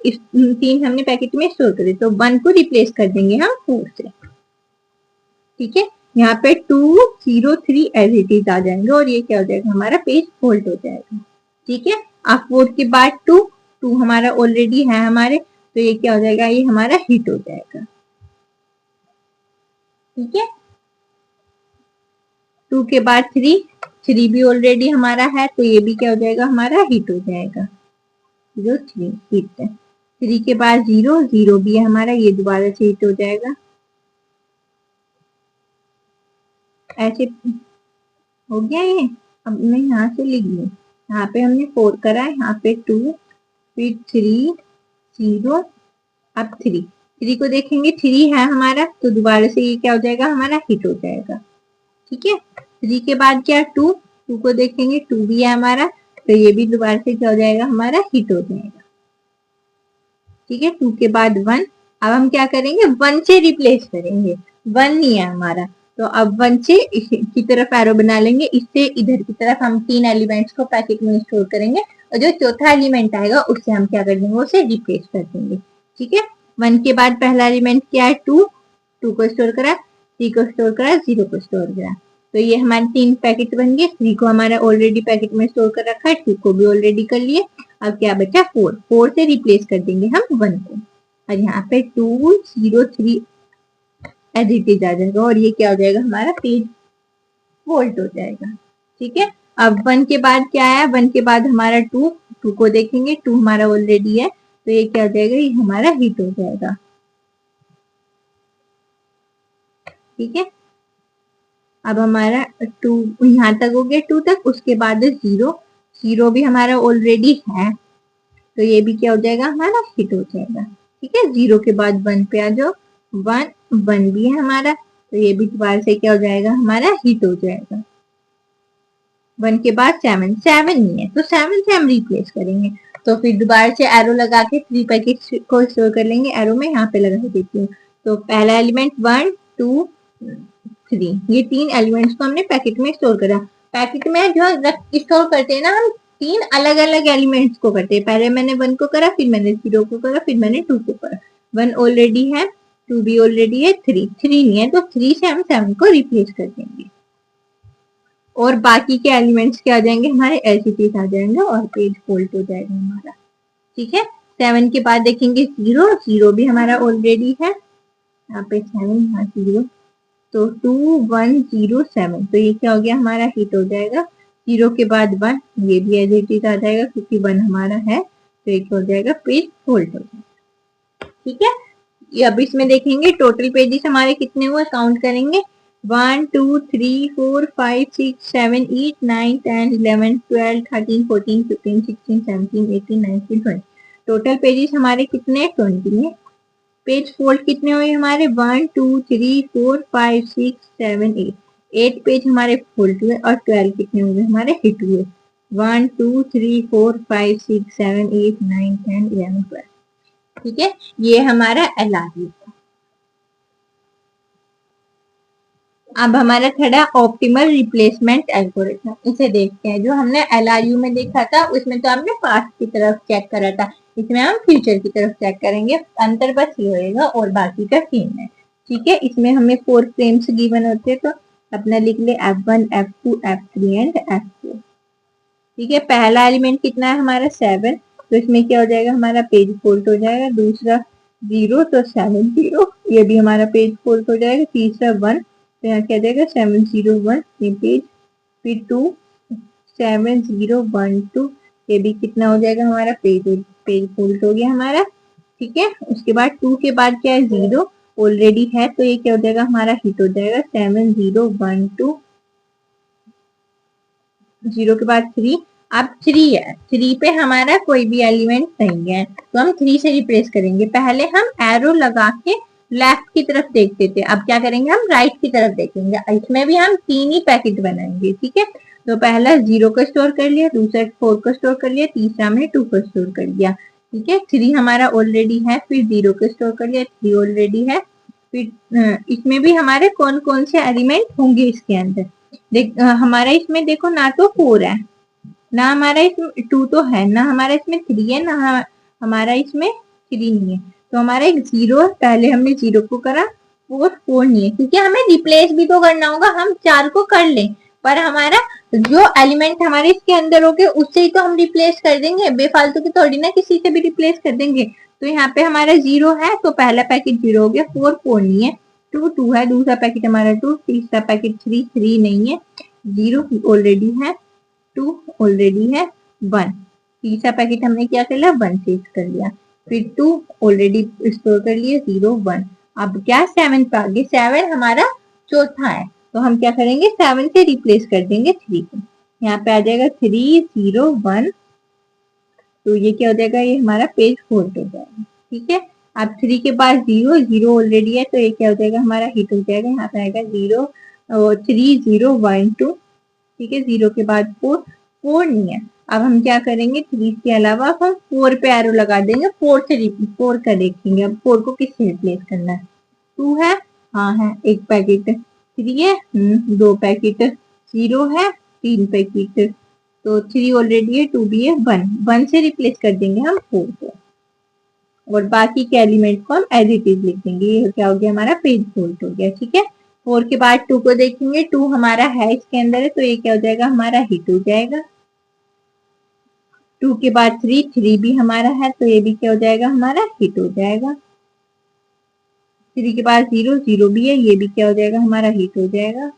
3 हमने पैकेट में स्टोर करे, तो 1 को रिप्लेस कर देंगे हम 4 से। ठीक है। यहाँ पे 2 0 3 एज इट इज आ जाएंगे और ये क्या हो जाएगा, हमारा पेज फोल्ड हो जाएगा। ठीक है। अब 4 के बाद 2 हमारा ऑलरेडी है हमारे, तो ये क्या हो जाएगा, ये हमारा हिट हो जाएगा। ठीक है। 2 के बाद 3 भी ऑलरेडी हमारा है, तो ये भी क्या हो जाएगा, हमारा हिट हो जाएगा, जो 3 हिट है। 3 के बाद 0 भी है हमारा, ये दोबारा से हिट हो जाएगा। ऐसे हो गया ये। अब मैं यहाँ से लिख लूँ, यहाँ पे हमने 4 करा है, यहाँ पे 2, फिर 3 0, अब 3 को देखेंगे, 3 है हमारा, तो दोबारा से ये क्या हो जाएगा, हमारा हिट हो जाएगा। ठीक है। 3 के बाद क्या 2 को देखेंगे, 2 भी है हमारा, तो ये भी दोबारा से क्या हो जाएगा, हमारा हिट हो जाएगा। ठीक है। 2 के बाद 1, अब हम क्या करेंगे, 1 से रिप्लेस करेंगे, 1 नहीं है हमारा, तो अब 1 से की तरफ एरो बना लेंगे, इससे इधर की तरफ हम 3 एलिमेंट्स को पैकेट में स्टोर करेंगे और जो चौथा एलिमेंट आएगा उससे हम क्या कर देंगे, उसे रिप्लेस कर देंगे। ठीक है, 1 के बाद पहला एलिमेंट क्या है, 2 को स्टोर करा, 3 को स्टोर करा, 0 को स्टोर करा। तो ये हमारे 3 पैकेट बन गए। 3 को हमारा ऑलरेडी पैकेट में स्टोर कर रखा है, 2 को भी ऑलरेडी कर लिए। अब क्या बचा, 4 से रिप्लेस कर देंगे हम 1 को, और यहाँ पे 2 0 3 एडिटेड आ जाएगा और ये क्या हो जाएगा, हमारा पेज फोल्ड हो जाएगा। ठीक है, अब 1 के बाद क्या है, 1 के बाद हमारा 2 को देखेंगे, 2 हमारा ऑलरेडी है, तो ये क्या हो जाएगा, ये हमारा हिट हो जाएगा। ठीक है, अब हमारा 2 यहाँ तक हो गया, 2 तक। उसके बाद 0 भी हमारा ऑलरेडी है, तो ये भी क्या हो जाएगा, हमारा हिट हो जाएगा। ठीक है, 0 के बाद 1 पे आ जाओ, 1 भी है हमारा, तो ये भी दोबारा से क्या हो जाएगा, हमारा हिट हो जाएगा। 1 के बाद 7 नहीं है, तो 7 से हम रिप्लेस करेंगे। तो फिर दोबारा से एरो लगा के 3 पैकेट को स्टोर कर लेंगे। एरो में यहाँ पे लगा देती हूँ। तो पहला एलिमेंट 1 2 3, ये 3 एलिमेंट्स को हमने पैकेट में स्टोर करा। पैकेट में जो स्टोर करते हैं ना, हम 3 अलग अलग एलिमेंट्स को करते हैं। पहले मैंने 1 को करा, फिर मैंने 0 को करा, फिर मैंने 2 को करा। 1 ऑलरेडी है, 2 भी ऑलरेडी है, 3 नहीं है, तो 3 से हम 7 को रिप्लेस कर देंगे और बाकी के एलिमेंट्स क्या आ जाएंगे, हमारे एलसीटीज आ जाएंगे और पेज फोल्ड हो जाएगा हमारा। ठीक है, 7 के बाद देखेंगे 0 भी हमारा ऑलरेडी है, यहाँ पे 7 यहाँ 0, तो 2 1 0 7, तो ये क्या हो गया, हमारा हिट हो जाएगा। 0 के बाद 1, ये भी एज इट इज आ जाएगा क्योंकि 1 हमारा है, तो एक हो जाएगा, पेज फोल्ड हो जाएगा। ठीक है, अब इसमें देखेंगे टोटल पेजेस हमारे कितने हुए, काउंट करेंगे। 1 2 3 4 5 6 7 8 9 10 11 12 13 14 15 16 17 18 19 20, टोटल पेजेस हमारे कितने, 20 है। पेज फोल्ड कितने हुए हमारे, 1 2 3 4 5 6 7 8 पेज हमारे फोल्ड हुए और 12 कितने हुए हमारे हिट हुए, 1 2 3 4 5 6 7 8 9 10 11 12। ठीक है, ये हमारा एलआरयू था। अब हमारा खड़ा ऑप्टिमल रिप्लेसमेंट एल्गोरिथम, इसे देखते हैं। जो हमने एलआरयू में देखा था उसमें तो हमने पास्ट की तरफ चेक करा था, इसमें हम फ्यूचर की तरफ चेक करेंगे। अंतर बस ये होएगा और बाकी का सेम है। ठीक है, इसमें हमें 4 फ्रेम्स गिवन होते हैं, तो अपना लिख ले F1 F2 F3 and F4। ठीक है, पहला एलिमेंट कितना है हमारा 7, तो इसमें क्या हो जाएगा, हमारा पेज फोल्ड हो जाएगा। दूसरा 0, तो 7 0, ये भी हमारा पेज फोल्ड हो जाएगा। तीसरा 1, तो यहाँ क्या जाएगा 7 0 1, ये पेज। फिर 2 7 0 1 2, ये भी कितना हो जाएगा, हमारा पेज फोल्ड हो गया हमारा। ठीक है, उसके बाद 2 के बाद क्या है, 0 ऑलरेडी है, तो ये क्या हो जाएगा, हमारा हिट हो जाएगा। 7 0 1 2, 0 के बाद 3, अब 3 है, 3 पे हमारा कोई भी एलिमेंट नहीं है, तो हम 3 से रिप्लेस करेंगे। पहले हम एरो लगा के लेफ्ट की तरफ देखते थे, अब क्या करेंगे, हम राइट की तरफ देखेंगे। इसमें भी हम 3 ही पैकेट बनाएंगे। ठीक है, तो पहला 0 को स्टोर कर लिया, दूसरा 4 को स्टोर कर लिया, तीसरा हमने 2 को स्टोर कर लिया। ठीक है, 3 हमारा ऑलरेडी है, फिर 0 को स्टोर कर लिया, 3 ऑलरेडी है। फिर इसमें भी हमारे कौन कौन से एलिमेंट होंगे इसके अंदर, हमारा इसमें देखो ना तो 4 है, ना हमारा इसमें 2 तो है, ना हमारा इसमें 3 है, ना हमारा इसमें 3 नहीं है, तो हमारा एक 0, पहले हमने 0 को करा, 4 नहीं है, क्योंकि हमें रिप्लेस भी तो करना होगा। हम 4 को कर लें, पर हमारा जो एलिमेंट हमारे इसके अंदर हो गए उससे ही तो हम रिप्लेस कर देंगे, बेफालतू की थोड़ी ना किसी से भी रिप्लेस कर देंगे। तो यहाँ पे हमारा 0 है, तो पहला पैकेट 0 हो गया। 4 नहीं है, 2 है, दूसरा पैकेट हमारा 2, तीसरा पैकेट 3 नहीं है, 0 ऑलरेडी है, 2 ऑलरेडी है, 1, तीसरा पैकेट हमने क्या कर लिया, 1 से कर लिया, फिर 2 ऑलरेडी स्टोर कर लिए, 0 1। अब क्या 7 पे आ गए, 7 हमारा चौथा है, तो हम क्या करेंगे, 7 से रिप्लेस कर देंगे 3 को। यहाँ पे आ जाएगा 3 0 1, तो ये क्या हो जाएगा, ये हमारा पेज फोल्ड हो जाएगा। ठीक है, अब 3 के बाद 0 ऑलरेडी है, तो ये क्या हो जाएगा, हमारा हिट हो जाएगा। यहाँ पे आएगा 0 3 0 1 2। ठीक है, 0 के बाद 4 नहीं है, अब हम क्या करेंगे, 3 के अलावा हम 4 पे एरो लगा देंगे। 4 का देखेंगे, अब 4 को किससे रिप्लेस करना है, 2 है, हाँ है, एक पैकेट। 3 है, 2 पैकेट, 0 है, 3 पैकेट, तो 3 ऑलरेडी है, 2 भी है, 1 से रिप्लेस कर देंगे हम 4 को, और बाकी के एलिमेंट को हम एज इट इज लिख देंगे। ये क्या हो गया हमारा पेज फोल्ड हो गया। ठीक है, 4 के बाद 2 को देखेंगे, 2 हमारा है इसके अंदर है, तो ये क्या हो जाएगा हमारा हिट हो जाएगा। 2 के बाद 3 भी हमारा है, तो ये भी क्या हो जाएगा हमारा हिट हो जाएगा। 3 के बाद 0 भी है, ये भी क्या हो जाएगा हमारा हिट हो जाएगा।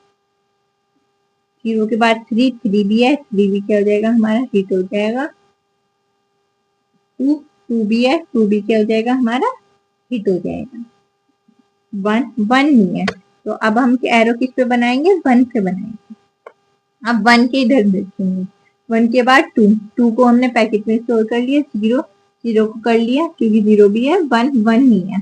0 के बाद 3 भी है, 3 भी क्या हो जाएगा हमारा हिट हो जाएगा। 2 भी है, 2 भी क्या हो जाएगा हमारा हिट हो जाएगा। 1 नहीं है, तो अब हम एरो किस पे बनाएंगे, 1 पे बनाएंगे। अब 1 के इधर देखेंगे, 1 के बाद 2 को हमने पैकेट में स्टोर कर लिया, 0 को कर लिया क्योंकि 0 भी है, 1 नहीं है,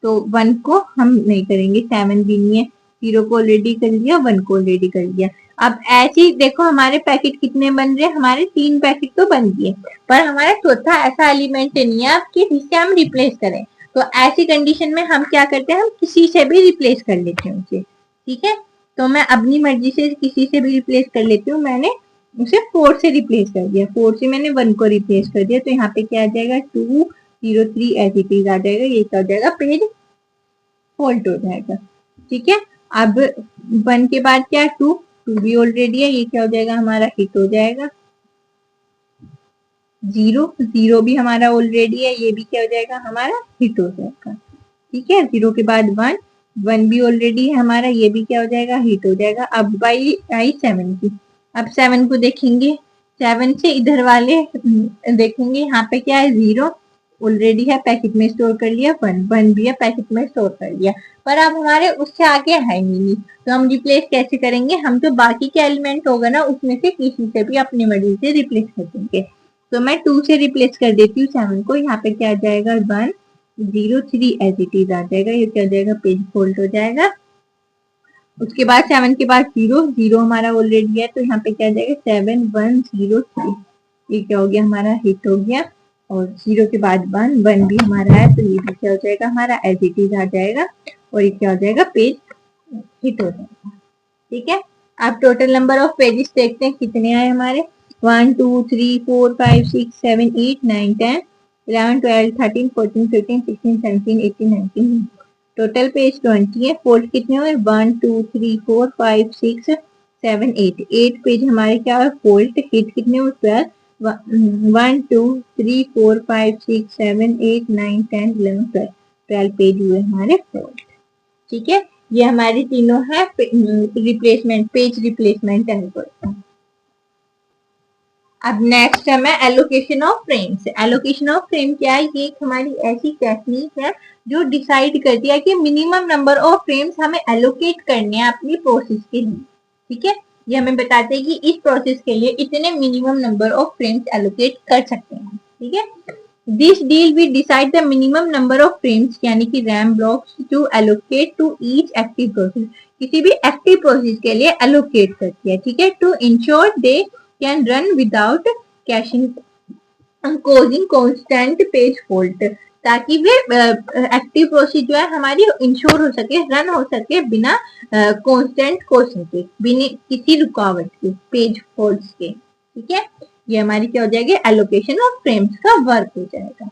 तो 1 को हम नहीं करेंगे। 7 भी नहीं है, 0 को ऑलरेडी कर लिया, 1 को ऑलरेडी कर लिया। अब ऐसे ही देखो हमारे पैकेट कितने बन रहे हैं, हमारे 3 पैकेट तो बन गए, पर हमारा चौथा ऐसा एलिमेंट नहीं है कि जिससे हम रिप्लेस करें। तो ऐसी कंडीशन में हम क्या करते हैं, हम किसी से भी रिप्लेस कर लेते हैं उसे। ठीक है, तो मैं अपनी मर्जी से किसी से भी रिप्लेस कर लेती हूँ। मैंने उसे 4 से रिप्लेस कर दिया, 4 से मैंने 1 को रिप्लेस कर दिया, तो यहाँ पे क्या आ जाएगा 203 एज इट इज आ जाएगा। ये क्या हो जाएगा पेज फोल्ड हो जाएगा। ठीक है, अब 1 के बाद क्या 2 भी ऑलरेडी है, ये क्या हो जाएगा हमारा हिट हो जाएगा। 0 भी हमारा ऑलरेडी है, ये भी क्या हो जाएगा हमारा हिट हो जाएगा। ठीक है, 0 के बाद 1 भी ऑलरेडी है हमारा, ये भी क्या हो जाएगा हिट हो जाएगा। अब बाई आई 7 की, अब 7 को देखेंगे, 7 से इधर वाले देखेंगे, यहाँ पे क्या है 0 ऑलरेडी है, पैकेट में स्टोर कर लिया, 1 भी है, पैकेट में स्टोर कर लिया, पर अब हमारे उससे आगे है नहीं, तो हम रिप्लेस कैसे करेंगे, हम तो बाकी के एलिमेंट होगा ना उसमें से किसी से भी अपनी मर्जी से रिप्लेस कर देंगे। तो मैं 2 से रिप्लेस कर देती हूँ 7 को, यहाँ पे क्या आ जाएगा 103 एज इट इज आ जाएगा। ये क्या हो जाएगा पेज फोल्ड हो जाएगा। उसके बाद 7 के बाद 0 हमारा ऑलरेडी है, तो यहाँ पे क्या आ जाएगा 7103, ये क्या हो गया हमारा हिट हो गया। और 0 के बाद 1 भी हमारा है, तो ये भी क्या हो जाएगा हमारा एज इट इज आ जाएगा, और ये क्या हो जाएगा पेज हिट हो जाएगा। ठीक है, अब टोटल नंबर ऑफ पेजेस देखते हैं कितने आए हमारे, 1 2 3 4 5 6 7 8 9 10 11 12 13 14 15 16 17 18 19, टोटल पेज 20 है। फोल्ड कितने हुए 1 2 3 4 5 6 7 8 पेज हमारे क्या है फोल्ड। हिट कितने हुए 12, 1 2 3 4 5 6 7 8 9 10 11 12 पेज हुए हमारे फोल्ड। ठीक है, ये हमारी तीनों है रिप्लेसमेंट, पेज रिप्लेसमेंट एल्गोरिथम। अब नेक्स्ट है allocation of frames. Allocation of frame क्या है, ये एक हमारी ऐसी टेक्निक है जो डिसाइड करती है कि मिनिमम नंबर ऑफ फ्रेम्स हमें एलोकेट करने हैं अपनी प्रोसेस के लिए। ठीक है, ये हमें बताते हैं कि इस प्रोसेस के लिए इतने minimum number of frames allocate कर सकते हैं। ठीक है, this deal we decide the minimum number of frames यानी कि RAM blocks to allocate to each active process, किसी भी एक्टिव प्रोसेस के लिए एलोकेट करती है। ठीक है, to ensure they can run without caching causing constant page fault, ताकि वे एक्टिव प्रोसेस जो है हमारी इंश्योर हो सके, रन हो सके बिना कांस्टेंट क्वेश्चन के, बिना किसी रुकावट के, पेज फॉल्ट्स के। ठीक है, ये हमारी क्या हो जाएगी एलोकेशन ऑफ फ्रेम्स का वर्क हो जाएगा।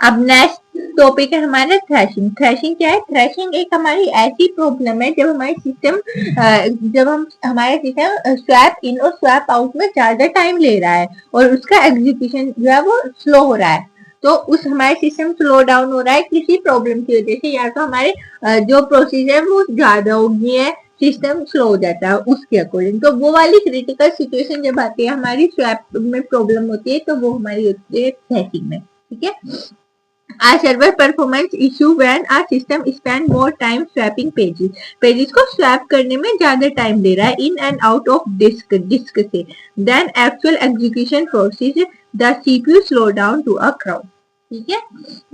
अब नेक्स्ट टॉपिक है हमारा थ्रैशिंग। थ्रैशिंग क्या है, थ्रैशिंग एक हमारी ऐसी प्रॉब्लम है जब हमारे सिस्टम हमारा सिस्टम स्वैप इन और स्वैप आउट में ज्यादा टाइम ले रहा है और उसका एग्जीक्यूशन जो है वो स्लो हो रहा है, तो उस हमारे सिस्टम स्लो डाउन हो रहा है किसी प्रॉब्लम की वजह से, या तो हमारे जो प्रोसेस है वो ज्यादा हो गई है, सिस्टम स्लो हो जाता है उसके अकॉर्डिंग। तो वो वाली क्रिटिकल सिचुएशन जब आती है हमारी स्वैप में प्रॉब्लम होती है, तो वो हमारी होती है थ्रैशिंग में। ठीक है, a server performance issue when a system spend more time swapping pages को swap करने में ज्यादा टाइम ले रहा है in and out of disk से then actual execution process, the CPU slow down to a crawl। ठीक है,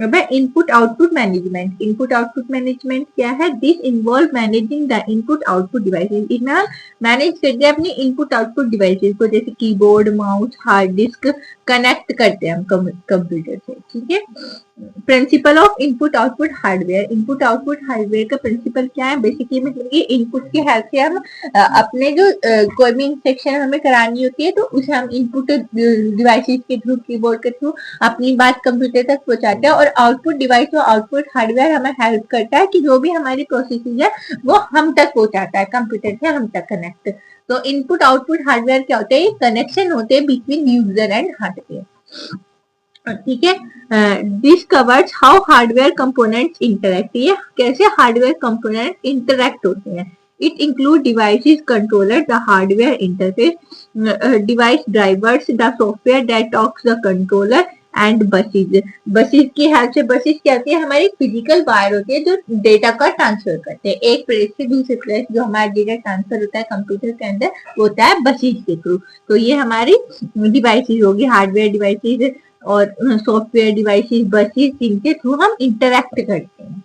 अब input output management. Input output management क्या है, this involve managing the input output devices. इसमें हम मैनेज करते हैं अपनी इनपुट आउटपुट डिवाइसेस को, जैसे keyboard, mouse, hard disk connect करते हैं हम कंप्यूटर से। ठीक है, principle of input output hardware. Input output hardware का प्रिंसिपल क्या है? बेसिकली मतलब कि इनपुट की हेल्प से हम अपने जो कोई भी इंस्ट्रक्शन हमें करानी होती है तो उसे हम इनपुट डिवाइसेस के थ्रू, कीबोर्ड के थ्रू अपनी बात कंप्यूटर तक पहुंचाते हैं, और आउटपुट डिवाइस और आउटपुट हार्डवेयर हमें हेल्प करता है कि जो भी हमारी प्रोसेसिंग है वो हम तक पहुंचाता है, कंप्यूटर से हम तक कनेक्ट। तो इनपुट आउटपुट हार्डवेयर क्या होते हैं? कनेक्शन होते हैं बिटवीन यूजर एंड हार्डवेयर। ठीक है, this covers how hardware components interact. ये कैसे हार्डवेयर कंपोनेंट इंटरेक्ट होते हैं। It include devices, controller, the hardware interface, device drivers, the software that talks the controller and buses. Buses की help से, buses क्या होती है? हमारी फिजिकल वायर होती है जो डेटा का ट्रांसफर करते हैं एक प्लेस से दूसरे प्लेस। जो हमारा डेटा ट्रांसफर होता है कंप्यूटर के अंदर वो होता है बसेस के थ्रू। तो ये हमारी डिवाइसेस होगी, हार्डवेयर डिवाइसेस और सॉफ्टवेयर डिवाइसेस, बसेस, जिनके थ्रू हम इंटरेक्ट करते हैं।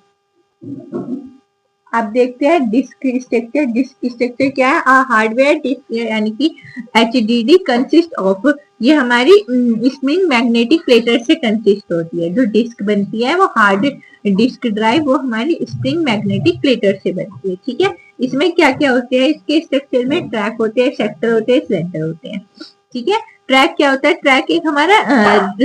अब देखते हैं डिस्क स्ट्रक्चर। डिस्क स्ट्रक्चर क्या है? हार्डवेयर डिस्क यानी कि HDD कंसिस्ट ऑफ, ये हमारी स्प्रिंग मैग्नेटिक प्लेटर से कंसिस्ट होती है। जो डिस्क बनती है वो हार्ड डिस्क ड्राइव, वो हमारी स्प्रिंग मैग्नेटिक प्लेटर से बनती है। ठीक है, इसमें क्या क्या होते हैं? इसके स्ट्रक्चर में ट्रैक होते हैं, सेक्टर होते हैं, सिलेंडर होते हैं। ठीक है, ट्रैक क्या होता है? ट्रैक एक हमारा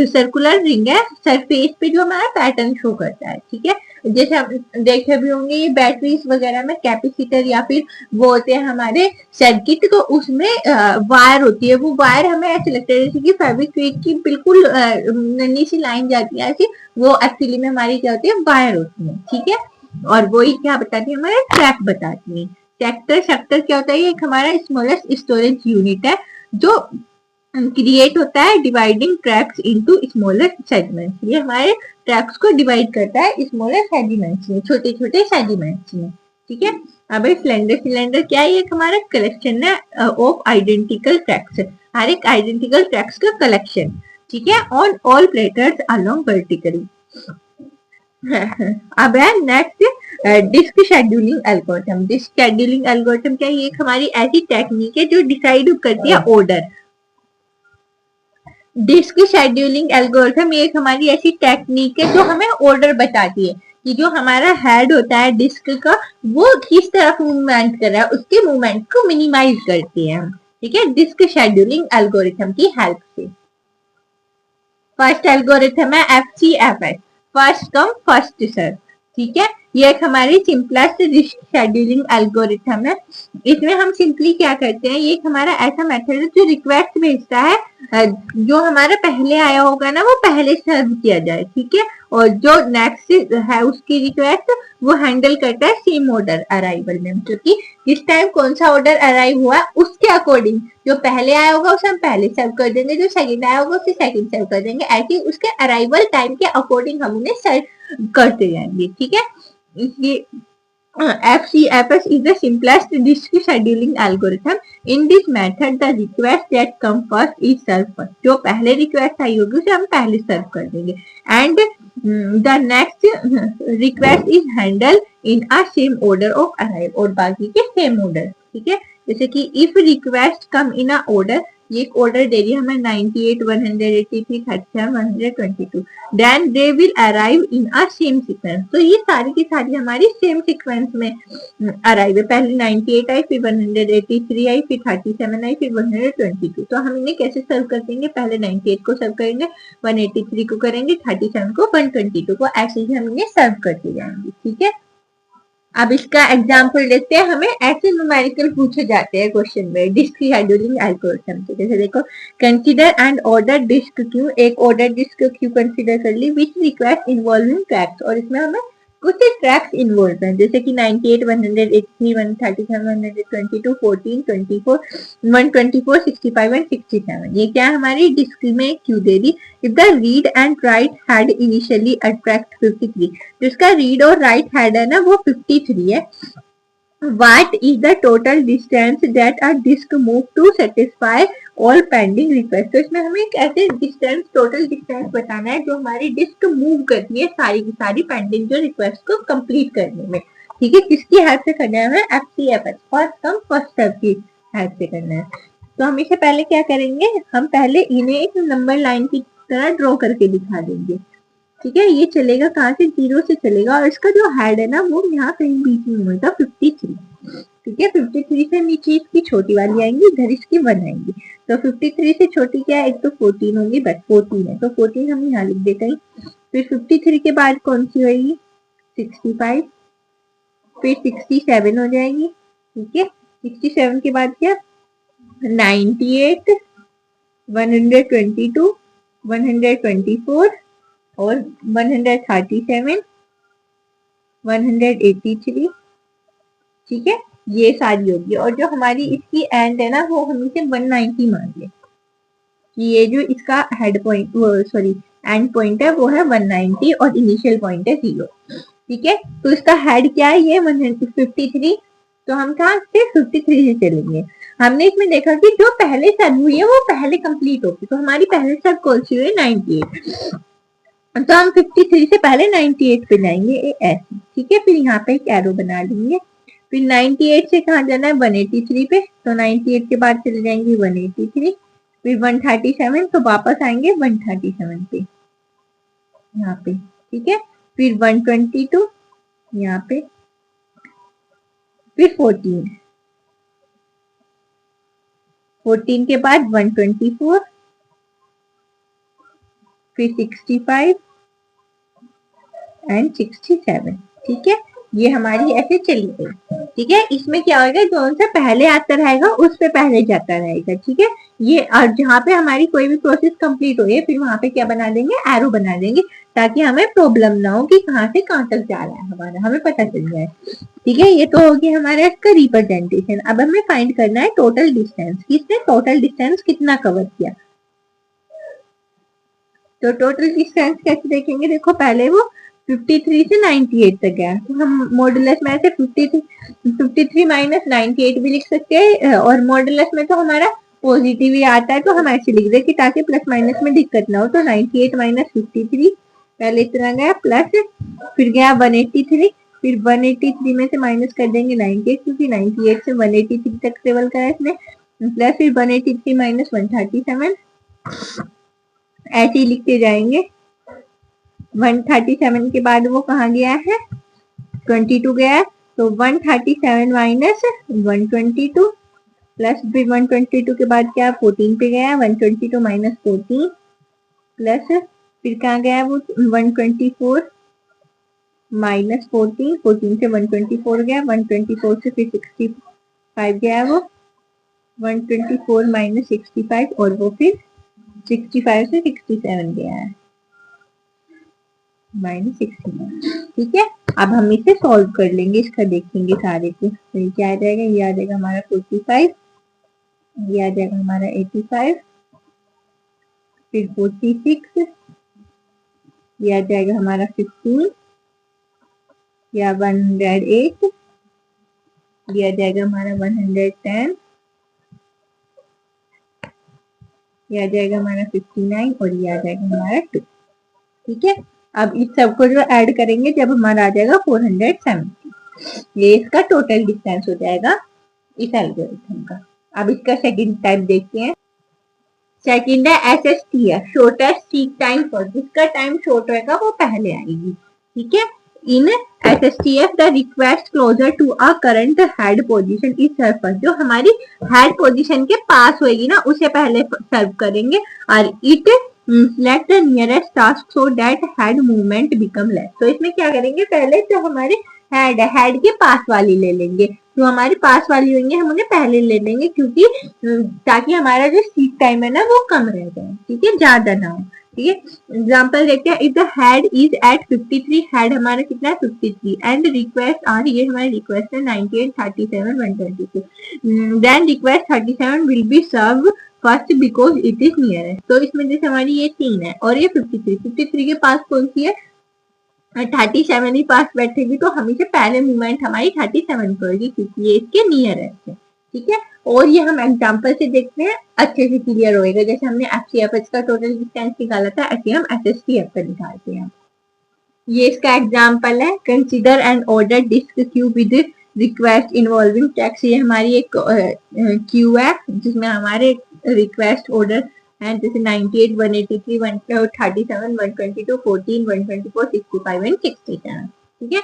सर्कुलर रिंग है, सरफेस पे जो हमारा पैटर्न शो करता है। ठीक है, जैसे हम देखे भी होंगे ये बैटरीज वगैरह में कैपेसिटर या फिर वो होते हैं हमारे सर्किट, तो उसमें वायर होती है। वो वायर हमें ऐसे लगता है जैसे कि फेविक्विक की बिल्कुल नन्ही सी लाइन जाती है ऐसी, वो एक्चुअली में हमारी क्या होती है? वायर होती है। ठीक है, और वही क्या बताती है? हमारे ट्रैक बताती है। सेक्टर, सेक्टर क्या होता है? ये एक हमारा स्मॉलेस्ट स्टोरेज यूनिट है जो क्रिएट होता है dividing tracks into smaller segments. ये हमारे ट्रैक्स को डिवाइड करता है स्मॉलर सेगमेंट्स में, छोटे छोटे सेगमेंट्स में। ठीक है, अब सिलेंडर, सिलेंडर क्या है? ये हमारा कलेक्शन है ऑफ आइडेंटिकल ट्रैक्स, हर एक आइडेंटिकल ट्रैक्स का कलेक्शन। ठीक है, on all platters along vertically. अब है next disk scheduling algorithm. Disk scheduling algorithm क्या है? ये हमारी ऐसी टेक्निक है जो डिसाइड करती है ऑर्डर। डिस्क शेड्यूलिंग एल्गोरिथम एक हमारी ऐसी टेक्निक है जो हमें ऑर्डर बताती है कि जो हमारा हेड होता है डिस्क का वो किस तरफ मूवमेंट कर रहा है, उसके मूवमेंट को मिनिमाइज करती है। ठीक है, डिस्क शेड्यूलिंग एल्गोरिथम की हेल्प से। फर्स्ट एल्गोरिथम है FCFS, first come first serve. ठीक है, ये एक हमारी सिंपलेस्ट डिस्क शेड्यूलिंग एल्गोरिथम है। इसमें हम सिंपली क्या करते हैं? ये एक हमारा ऐसा मेथड है जो रिक्वेस्ट भेजता है, जो हमारा पहले आया होगा ना वो पहले सर्व किया जाए। ठीक है, और जो नेक्स्ट है उसकी रिक्वेस्ट वो हैंडल करता है सेम ऑर्डर अराइवल में, क्योंकि जिस टाइम कौन सा ऑर्डर अराइव हुआ उसके अकॉर्डिंग जो पहले आया होगा उसे हम पहले सर्व कर देंगे, जो सेकंड आया होगा उसे सेकंड सर्व कर देंगे। ऐसे उसके अराइवल टाइम के अकॉर्डिंग हम उन्हें सर्व करते जाएंगे। ठीक है, ये FCFS is the simplest disk scheduling algorithm. In this method, the request that come first is served first. जो पहले request आई होगी उसे हम पहले सर्व कर देंगे, and the next request is handled in a same order of arrival, और बाकी के same order। ठीक है, जैसे कि if request come in a order, ये एक ऑर्डर दे रही है हमें 98, 183, 37, 122, then they will arrive in a same sequence. तो ये सारी की सारी हमारी सेम सीक्वेंस में अराइव है। पहले 98 आई, फिर 183 आई, फिर 37 आई, फिर 122। तो हम इन्हें कैसे सर्व कर देंगे? पहले 98 को सर्व करेंगे, 183 को करेंगे, 37 को, 122 को, ऐसे ही हम इन्हें सर्व करते जाएंगे। ठीक है, अब इसका एग्जाम्पल देखते हैं। हमें ऐसे न्यूमेरिकल पूछे जाते हैं क्वेश्चन में डिस्क शेड्यूलिंग एल्गोरिथम से। जैसे देखो, consider and order disk queue, एक ऑर्डर डिस्क क्यू कंसीडर कर ली विच रिक्वेस्ट इन्वॉल्विंग ट्रैक्स, और इसमें हमें कुछ ट्रैक्स इन्वॉल्व हैं जैसे कि 98, 183, 137, 122, 14, 24, 124, 65 एंड 67। ये क्या हमारी डिस्क में Q they the. If the read and write head initially attract 53, तो इसका रीड और राइट हैड है ना वो 53 है। What is the total distance that a disk move to satisfy all pending requests? तो इसमें हमें एक ऐसे डिस्टेंस, टोटल डिस्टेंस बताना है जो हमारी डिस्क मूव करती है सारी की सारी पेंडिंग जो रिक्वेस्ट को कंप्लीट करने में। ठीक है, किसकी हेल्प से करना है? हमें FCFS, first come first serve की हेल्प से करना है। तो हम इससे पहले क्या करेंगे? हम पहले इन्हें एक नंबर लाइन की तरह ड्रॉ करके दिखा देंगे। ठीक है, ये चलेगा कहाँ से, 0 से चलेगा, और इसका जो हेड है ना वो यहाँ कहीं बीच में होगा 53। ठीक है, 53 से नीचे इसकी छोटी वाली आएंगी, इधर इसकी 1 आएंगी। तो 53 से छोटी क्या है, एक तो 14 होगी, बस 14 है, तो 14 हम यहाँ लिख देते हैं। फिर 53 के बाद कौन सी होगी, 65, फिर 67 हो जाएगी। ठीक है, 67 के बाद क्या, 98, 122, 124 और 137, 183। ठीक है, ये सारी होगी, और जो हमारी इसकी एंड है ना वो हम इसे 190 मान ले कि ये जो इसका head point, sorry and point है वो है 190 और इनिशियल पॉइंट है 0। ठीक है, तो इसका हेड क्या है, ये 153। तो हम कहाँ से 53 से चलेंगे। हमने इसमें देखा कि जो पहले सर्व हुई है वो पहले कंप्लीट होगी, तो हमारी पहले सर्व कौन सी हुई है, 98। तो हम 53 से पहले 98 पे जाएंगे ऐसे। ठीक है, फिर यहाँ पे एक एरो बना लेंगे। फिर 98 से कहाँ जाना है, 183 पे, तो 98 के बाद चले जाएंगे 183, फिर 137, तो वापस आएंगे 137 पे यहाँ पे। ठीक है, फिर 122 यहाँ पे, फिर 14 के बाद 124, फिर 65 एंड 67। ठीक है, ये हमारी ऐसे चली गई। ठीक है, इसमें क्या होगा, जो सा पहले आता रहेगा उस पे पहले जाता रहेगा। ठीक है, ये और जहाँ पे हमारी कोई भी प्रोसेस कंप्लीट हो फिर वहां पे क्या बना देंगे, एरो बना देंगे, ताकि हमें प्रॉब्लम ना हो कि कहाँ से कहाँ तक जा रहा है हमारा, हमें पता चल जाए। ठीक है, ये तो होगी हमारे इसका रिप्रेजेंटेशन। अब हमें फाइंड करना है टोटल डिस्टेंस, किसने टोटल डिस्टेंस कितना कवर किया। तो टोटल डिस्टेंस कैसे देखेंगे, देखो पहले वो 53 से 98 तक गया, तो हम मॉडुलस में से 53 माइनस 98 भी लिख सकते हैं, और मॉडुलस में तो हमारा पॉजिटिव ही आता है, तो हम ऐसे लिख दें कि ताकि प्लस माइनस में दिक्कत ना हो। तो 98 माइनस 53, पहले इतना गया प्लस, फिर गया 183, फिर 183 में से माइनस कर देंगे 98, क्योंकि 98 से 183 तक ट्रेवल करा इसने, प्लस फिर 183 माइनस 137, ऐसे ही लिखते जाएंगे। 137 के बाद वो कहाँ गया है, 22 गया है, तो 137 माइनस 122, प्लस फिर 122 के बाद क्या 14 पे गया, 122 माइनस 14, प्लस फिर कहाँ गया वो 124 माइनस 14, 14 से 124 गया, 124 से फिर 65 गया वो, 124 माइनस 65 और वो फिर 65 से 67 गया है, -69। ठीक है, अब हम इसे सॉल्व कर लेंगे, इसका देखेंगे सारे को। तो ये क्या आ जाएगा, ये आ जाएगा हमारा 45, ये आ जाएगा हमारा 85, फिर 46, ये आ जाएगा हमारा 15 या 108, ये आ जाएगा हमारा 110, ये आ जाएगा हमारा 59 और ये आ जाएगा हमारा 2। ठीक है, अब इस सबको जो ऐड करेंगे जब हमारा आ जाएगा 470, ये इसका टोटल डिस्टेंस हो जाएगा इस एल्गोरिथम का। अब इसका सेकंड टाइप देखते हैं। सेकंड है SSTF, shortest seek time first, जिसका टाइम शॉर्ट होगा वो पहले आएगी। ठीक है, in SSTF the request closer to a current head position is serve first, जो हमारी हेड पोजीशन के पास होगी ना उसे पहले सर्व करेंगे, और it select the nearest task so that head movement become less। तो इसमें क्या करेंगे, पहले तो हमारे हेड के पास वाली ले लेंगे, जो हमारे पास वाली होंगे हम उन्हें पहले ले लेंगे, क्योंकि ताकि हमारा जो सीक टाइम है ना वो कम रह जाए। ठीक है, ज्यादा ना हो। ठीक है, एग्जाम्पल देखते हैं। If the head is at 53, head हमारा कितना है 53, एंड रिक्वेस्ट आ रही है, हमारी रिक्वेस्ट है 98, 37, 122, then request 37 will be serve first because it is near. तो इसमें जैसे हमारी ये 3 है और ये 53 के पास कौन सी है, 37 ही पास बैठेगी, तो हमेशा पहले मूवमेंट हमारी 37 को होगी, क्योंकि ये इसके नियर है। ठीक है, और ये हम एग्जांपल से देखते हैं, अच्छे से क्लियर होएगा। जैसे हमने FCFH का टोटल डिस्टेंस निकाला था, ऐसे हम SSTF का निकालते हैं। ये इसका एग्जांपल है, consider an order disk queue with request involving text. ये हमारी एक क्यू है जिसमें हमारे रिक्वेस्ट ऑर्डर है, जैसे 98, 183, 137, 122, 14, 124, 65 एंड 67। ठीक है।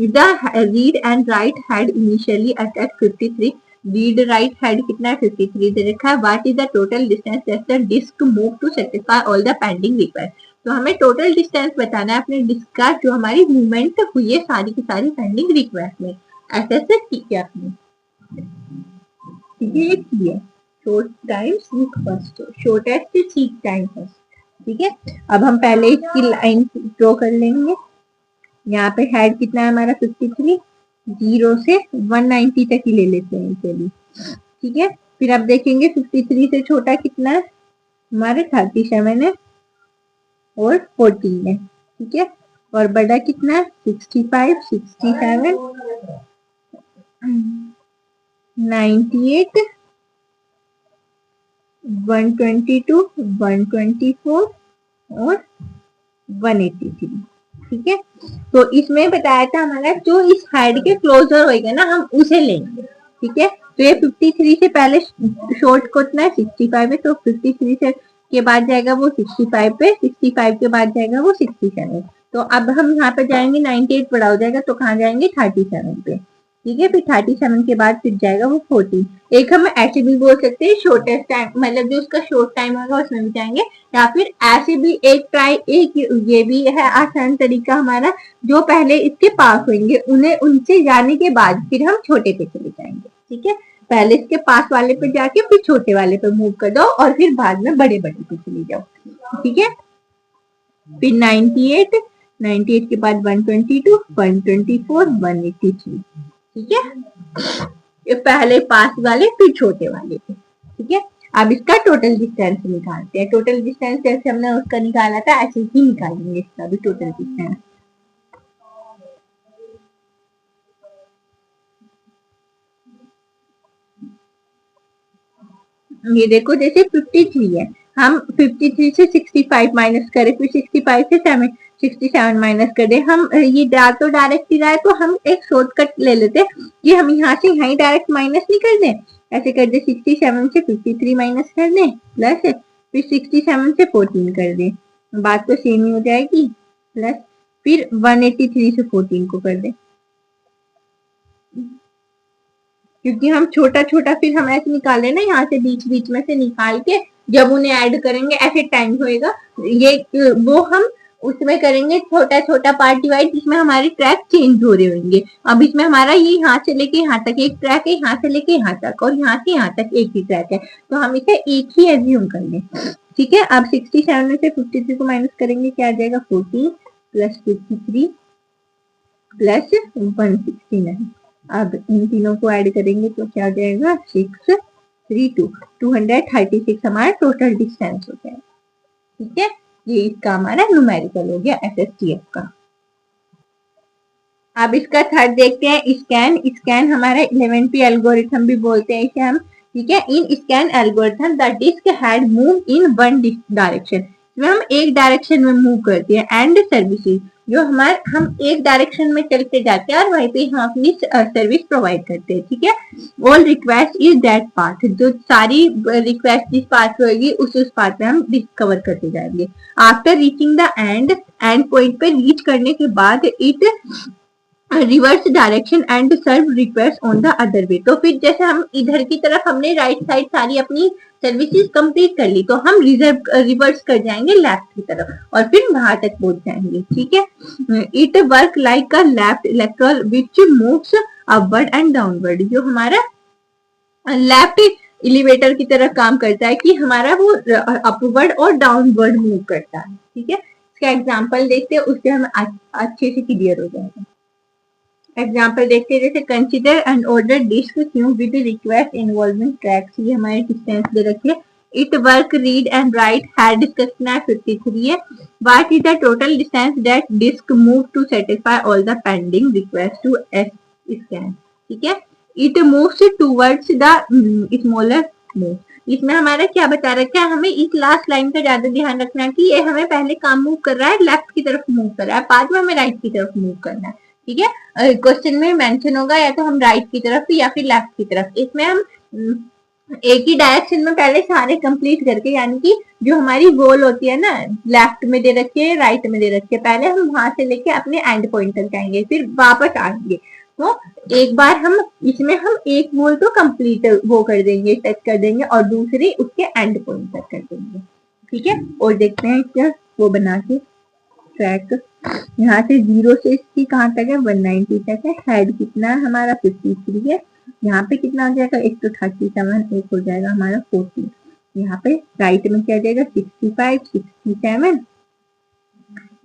The read and write head initially at 53, read write head कितना है 53 दे रखा है। What is the total distance that the disk move to satisfy all the pending request. तो हमें टोटल डिस्टेंस बताना है अपने डिस्क का जो हमारी मूवमेंट हुई है सारी की सारी पेंडिंग रिक्वेस्ट में। ऐसे से ठीक है आपने ये किया short time seek first, shortest seek time first. ठीक है। अब हम पहले इसकी लाइन ड्रॉ कर लेंगे। यहाँ पे हेड कितना है हमारा 53, 0 से 190 तक ही ले लेते हैं चलिए। ठीक है। फिर अब देखेंगे 53 से छोटा कितना है हमारे 37 है और 14 है। ठीक है। और बड़ा कितना है 65, 67, 98, 122, 124 और 183। ठीक है। तो इसमें बताया था हमारा जो इस हेड के क्लोजर होएगा ना हम उसे लेंगे। ठीक है। तो ये 53 से पहले शॉर्ट कितना है 65 है, तो 53 से के बाद जाएगा वो 65 पे, 65 के बाद जाएगा वो 67। तो अब हम यहाँ पे जाएंगे 98 बड़ा हो जाएगा तो कहाँ जाएंगे 37 पे। ठीक है। फिर 37 के बाद फिर जाएगा वो 14। एक हम ऐसे भी बोल सकते हैं शॉर्टेस्ट टाइम, मतलब जो उसका शॉर्ट टाइम होगा उसमें भी जाएंगे, या फिर ऐसे भी एक ये भी है आसान तरीका हमारा, जो पहले इसके पास होंगे उन्हें उनसे जाने के बाद फिर हम छोटे पे चले जाएंगे। ठीक है। पहले इसके पास वाले पे जाके फिर छोटे वाले पे मूव कर दो और फिर बाद में बड़े बड़े पे चले जाओ। ठीक है। फिर 98, 98 के बाद 122, 124, 183। ठीक है। ये पहले पास वाले फिर छोटे वाले पे। ठीक है। अब इसका टोटल डिस्टेंस निकालते हैं। टोटल डिस्टेंस जैसे हमने उसका निकाला था ऐसे ही निकालेंगे इसका भी टोटल डिस्टेंस। ये देखो जैसे 53 है, हम 53 से 65 माइनस करें, फिर 65 से 67 माइनस कर दे। हम ये तो डायरेक्ट ही रहा है तो हम एक शॉर्टकट ले लेते कि हम यहाँ से यहाँ डायरेक्ट माइनस नहीं कर दे, ऐसे कर दे 67 से 53 माइनस कर दे प्लस फिर 67 से 14 कर दे, बात तो सेम ही हो जाएगी, प्लस फिर 183 से 14 को कर दे, क्योंकि हम छोटा छोटा फिर हम ऐसे निकाले ना यहाँ से बीच बीच में से निकाल के जब उन्हें ऐड करेंगे ऐसे टाइम होएगा, ये वो हम उसमें करेंगे छोटा छोटा पार्ट डिवाइड जिसमें हमारे ट्रैक चेंज हो रहे होंगे। अब इसमें हमारा ये यहाँ से लेके यहाँ तक एक ट्रैक है, यहाँ से लेके यहाँ तक और यहाँ से यहाँ तक एक ही ट्रैक है, तो हम इसे एक ही एज्यूम कर लें। ठीक है। अब 67 में से 53 को माइनस करेंगे क्या आ जाएगा 14 प्लस 53 प्लस 169। अब इन तीनों को ऐड करेंगे तो क्या आ जाएगा 632, 236 हमारा टोटल डिस्टेंस हो जाएगा। ठीक है। ये इसका हमारा न्यूमेरिकल हो गया एसएसटीएफ का। अब इसका थर्ड देखते हैं स्कैन हमारा 11P एल्गोरिथम भी बोलते हैं इसे हम। ठीक है। In scan algorithm the disk head move in one direction, इसमें हम एक डायरेक्शन में मूव करते हैं एंड सर्विसेज जो हम एक डायरेक्शन में चलते जाते हैं और वहीं पे हम अपनी सर्विस प्रोवाइड करते हैं। ठीक है। All request is that path, जो सारी रिक्वेस्ट जिस पाथ पे होगी उस पाथ पे हम डिस्कवर करते जाएंगे। After reaching the end point पे रीच करने के बाद it reverse direction and serve request on the other way, तो फिर जैसे हम इधर की तरफ हमने राइट साइड सारी अपनी सर्विसेज कंप्लीट कर ली तो हम रिवर्स कर जाएंगे लेफ्ट की तरफ और फिर वहां तक पहुंच जाएंगे। ठीक है। It work like a left electron which moves upward and downward, जो हमारा लेफ्ट एलिवेटर की तरह काम करता है कि हमारा वो अपवर्ड और डाउनवर्ड मूव करता है। ठीक है। इसका एग्जाम्पल देखते हैं उससे हमें अच्छे से क्लियर हो जाएगा। एग्जाम्पल देखते हैं जैसे consider an order disk queue with request involving tracks, ये हमारे डिस्टेंस दे रखे। It work read and write head discussion 53 है। What is the total distance that disk move to satisfy all the pending request to as scan. ठीक है। It moves towards the smaller move, इसमें हमारा क्या बता रखा है, हमें इस लास्ट लाइन का ज्यादा ध्यान रखना है कि ये हमें पहले काम मूव कर रहा है लेफ्ट की तरफ मूव कर रहा है, बाद में हमें राइट की तरफ मूव करना है। ठीक है। क्वेश्चन में मेंशन होगा या तो हम राइट की तरफ या फिर लेफ्ट की तरफ, इसमें हम एक ही डायरेक्शन में पहले सारे कंप्लीट करके, यानी कि जो हमारी गोल होती है ना, लेफ्ट में दे रखी है राइट में दे रखी है, पहले हम वहां से लेके अपने एंड पॉइंट तक जाएंगे, फिर वापस आएंगे। तो एक बार हम इसमें हम एक गोल तो कंप्लीट वो कर देंगे, टच कर देंगे, और दूसरी उसके एंड पॉइंट तक कर देंगे। ठीक है, और देखते हैं क्या वो बना के ट्रैक। यहाँ से 0 से इसकी कहाँ तक है, 190 तक है। हेड कितना है हमारा, 53 है। यहाँ पे कितना हो जाएगा, एक तो 37, एक हो जाएगा हमारा 40। यहाँ पे राइट में क्या जाएगा, 65, 67,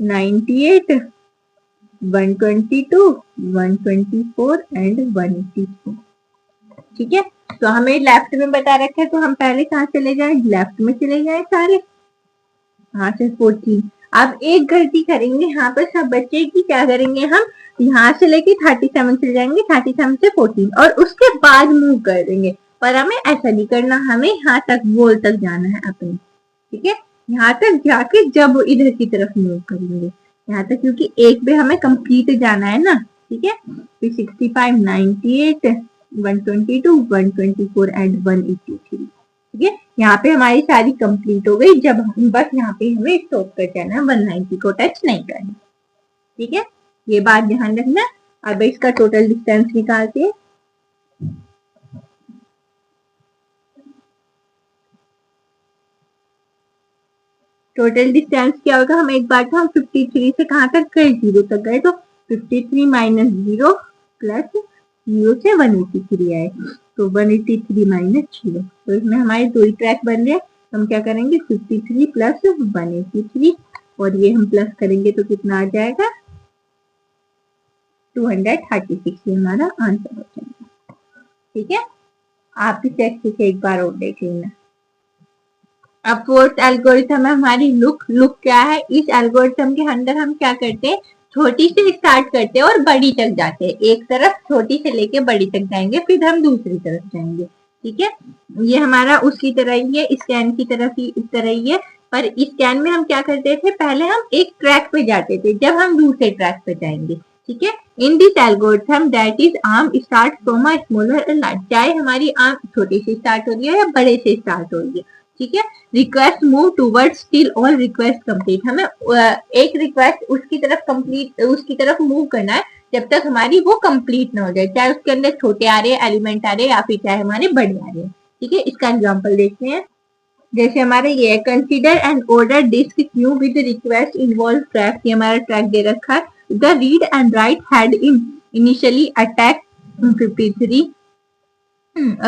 98, 122, 124 एंड 184। ठीक है, तो हमें लेफ्ट में बता रखा है, तो हम पहले कहाँ चले जाए, लेफ्ट में चले जाए सारे। यहाँ से 14। अब एक गलती करेंगे यहाँ पर सब बच्चे की, क्या करेंगे हम, यहाँ से लेके 37 चले जाएंगे, 37 से 14 और उसके बाद मूव कर देंगे। पर हमें ऐसा नहीं करना, हमें यहाँ तक गोल तक जाना है अपने। ठीक है, यहाँ तक जाके जब इधर की तरफ मूव करेंगे, यहाँ तक, क्योंकि एक पे हमें कंप्लीट जाना है ना। ठीक है, फिर 65, 98, 122, 124 एंड 183। ठीक है, यहाँ पे हमारी सारी कंप्लीट हो गई। जब हम बस यहाँ पे हमें स्टॉप कर जाना है, 190 को टच नहीं करना। ठीक है, ये बात ध्यान रखना। अब इसका टोटल डिस्टेंस निकालते हैं। टोटल डिस्टेंस क्या होगा, हम एक बार तो हम 53 से कहाँ तक गए, 0 तक गए, तो 53 माइनस 0 प्लस 0 से 183 आए, तो 183 माइनस 0। तो इसमें हमारे दो ही ट्रैक बन रहे हैं। हम क्या करेंगे, 53 प्लस 183, और ये हम प्लस करेंगे तो कितना आ जाएगा, 236। ये हमारा आंसर हो जाएगा। ठीक है, आप इस एक्सरसाइज एक बार और देख लेना। अब फोर्थ एल्गोरिथम है हमारी लुक क्या है, इस एल्गोरिथम के अंदर हम क्या करते हैं, छोटी से स्टार्ट करते हैं और बड़ी तक जाते हैं। एक तरफ छोटी से लेके बड़ी तक जाएंगे, फिर हम दूसरी तरफ जाएंगे। ठीक है, ये हमारा उसकी तरह ही है, स्कैन की तरफ ही इस तरह ही है। पर स्कैन में हम क्या करते थे, पहले हम एक ट्रैक पे जाते थे, जब हम दूसरे ट्रैक पे जाएंगे। ठीक है, in this algorithm that is arm start from a smaller large, चाहे हमारी आर्म छोटे से स्टार्ट हो रही है या बड़े से स्टार्ट हो रही है। ठीक है, request move towards till all request complete, हमें एक रिक्वेस्ट उसकी तरफ कंप्लीट, उसकी तरफ मूव करना है जब तक हमारी वो कंप्लीट ना हो जाए, चाहे उसके अंदर छोटे आ रहे हैं एलिमेंट आ रहे हैं या फिर चाहे हमारे बड़े आ रहे हैं। ठीक है, इसका एग्जांपल देखते हैं। जैसे हमारे ये consider and order disk queue with request involve track, ये हमारा ट्रैक दे रखा है। The read and write head in initially attack 53.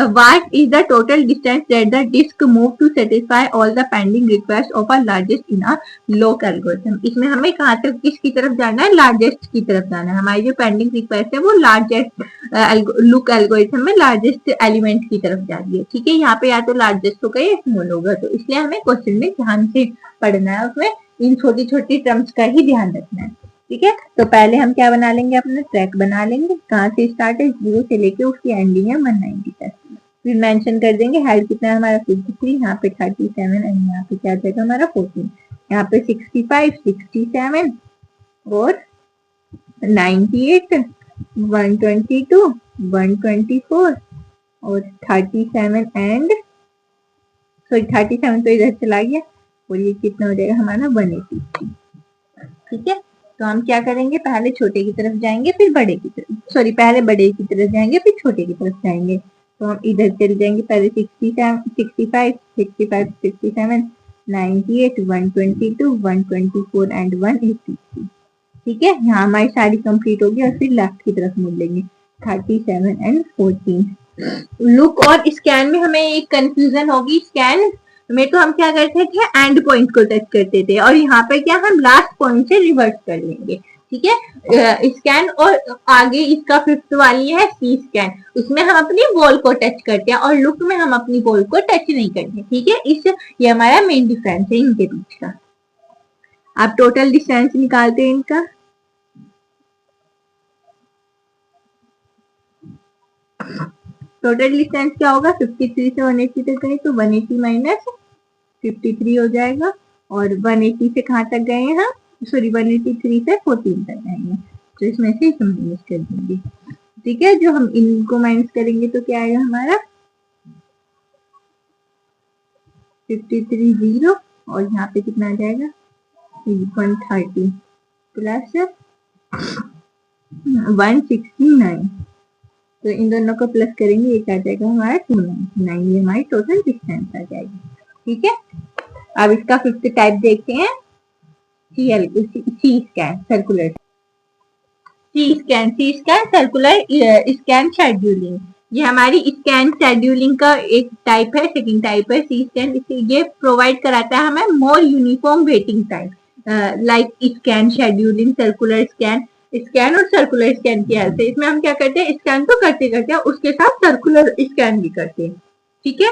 What is the total distance that the disk moved to satisfy all the pending requests of a largest in a lock algorithm? इसमें हमें कहाँ तक किसकी तरफ जाना है, लार्जेस्ट की तरफ जाना है। हमारी जो पेंडिंग रिक्वेस्ट है वो लार्जेस्ट लुक एल्गोरिथम में लार्जेस्ट एलिमेंट की तरफ जा रही है। ठीक है, यहाँ पे या तो लार्जेस्ट होगा या स्मॉल होगा, तो इसलिए हमें क्वेश्चन में ध्यान से पढ़ना है, उसमें इन छोटी छोटी टर्म्स का ही ध्यान रखना है। ठीक है, तो पहले हम क्या बना लेंगे, अपना ट्रैक बना लेंगे। कहाँ से स्टार्ट है, 0 से लेके उसकी एंडिंग है 190 तक। फिर मेंशन कर देंगे हेड कितना है हमारा, 53, यहाँ पे 37 एंड यहाँ पे क्या जाएगा हमारा 14। यहाँ पे 65, 67 और 98, 122, 124 और 37 एंड सॉरी 37 तो इधर चला गया, और ये कितना हो जाएगा हमारा 183। ठीक है, तो हम क्या करेंगे, पहले छोटे की तरफ जाएंगे फिर बड़े की तरफ, सॉरी पहले बड़े की तरफ जाएंगे फिर छोटे की तरफ जाएंगे। तो हम इधर चले जाएंगे, पहले 65, 65, 67, 98, 122, 124 एंड 183। ठीक है, यहाँ हमारी सारी कंप्लीट होगी और फिर लेफ्ट की तरफ मुड़ लेंगे, 37 एंड 14। लुक और स्कैन में हमें एक कंफ्यूजन होगी, स्कैन में तो हम क्या करते थे, एंड पॉइंट को टच करते थे, और यहाँ पे क्या हम लास्ट पॉइंट से रिवर्स कर लेंगे। ठीक है, स्कैन और आगे इसका फिफ्थ वाली है सी स्कैन, उसमें हम अपनी बॉल को टच करते हैं, और लुक में हम अपनी बॉल को टच नहीं करते। ठीक है, ये हमारा मेन डिफरेंस है इनके बीच का। आप टोटल डिस्टेंस निकालते हैं इनका। टोटल डिस्टेंस क्या होगा, 53 से 180 तक गए तो 180 माइनस 53 हो जाएगा, और 180 से कहाँ तक गए हैं हम, सॉरी 183 से 14 तक जाएंगे, तो इसमें से हम माइनस कर देंगे। ठीक है, जो हम इनको माइनस करेंगे तो क्या आएगा हमारा 53 0 और यहाँ पे कितना आ जाएगा 130 प्लस 169। तो इन दोनों को प्लस करेंगे, एक आ जाएगा हमारा 299, ये हमारी टोटल डिस्टेंस आ जाएगी। ठीक है, अब इसका फिफ्थ टाइप देखते हैं, C scan circular. C scan circular scan scheduling, ये हमारी स्कैन शेड्यूलिंग का एक टाइप है, सेकंड टाइप है सी स्कैन। ये प्रोवाइड कराता है हमें more uniform waiting time like scan scheduling circular scan और सर्कुलर स्कैन की हेल्प से। इसमें हम क्या करते हैं, स्कैन तो करते हैं, उसके साथ सर्कुलर स्कैन भी करते हैं। ठीक है,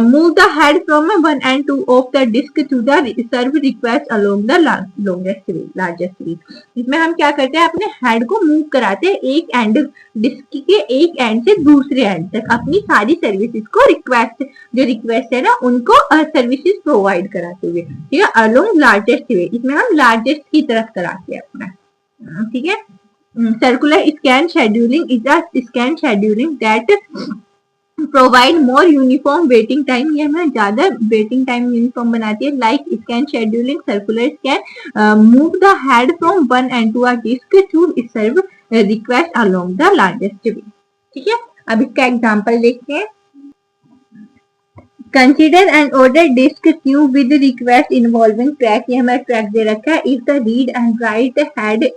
move the head from one end to of the disk to the serve request along the longest largest reach. इसमें हम क्या करते हैं, अपने हेड को मूव कराते हैं एक एंड डिस्क के एक एंड से दूसरे एंड तक, अपनी सारी सर्विसेज को जो रिक्वेस्ट है ना उनको सर्विसेज प्रोवाइड कराते हुए। ठीक है, अलोंग लार्जेस्ट वे, इसमें हम लार्जेस्ट की तरफ कराते हैं अपना। ठीक है, circular scan scheduling is a scan scheduling that provide more uniform waiting time, ये हमें ज्यादा वेटिंग टाइम यूनिफॉर्म बनाती है। Like scan scheduling circular scan move the head from one end to a disk to serve request along the largest way. ठीक है, अब इसका example देखते हैं। Consider an order disk queue with request involving track, ये हमें track दे रखा है। If the read and write had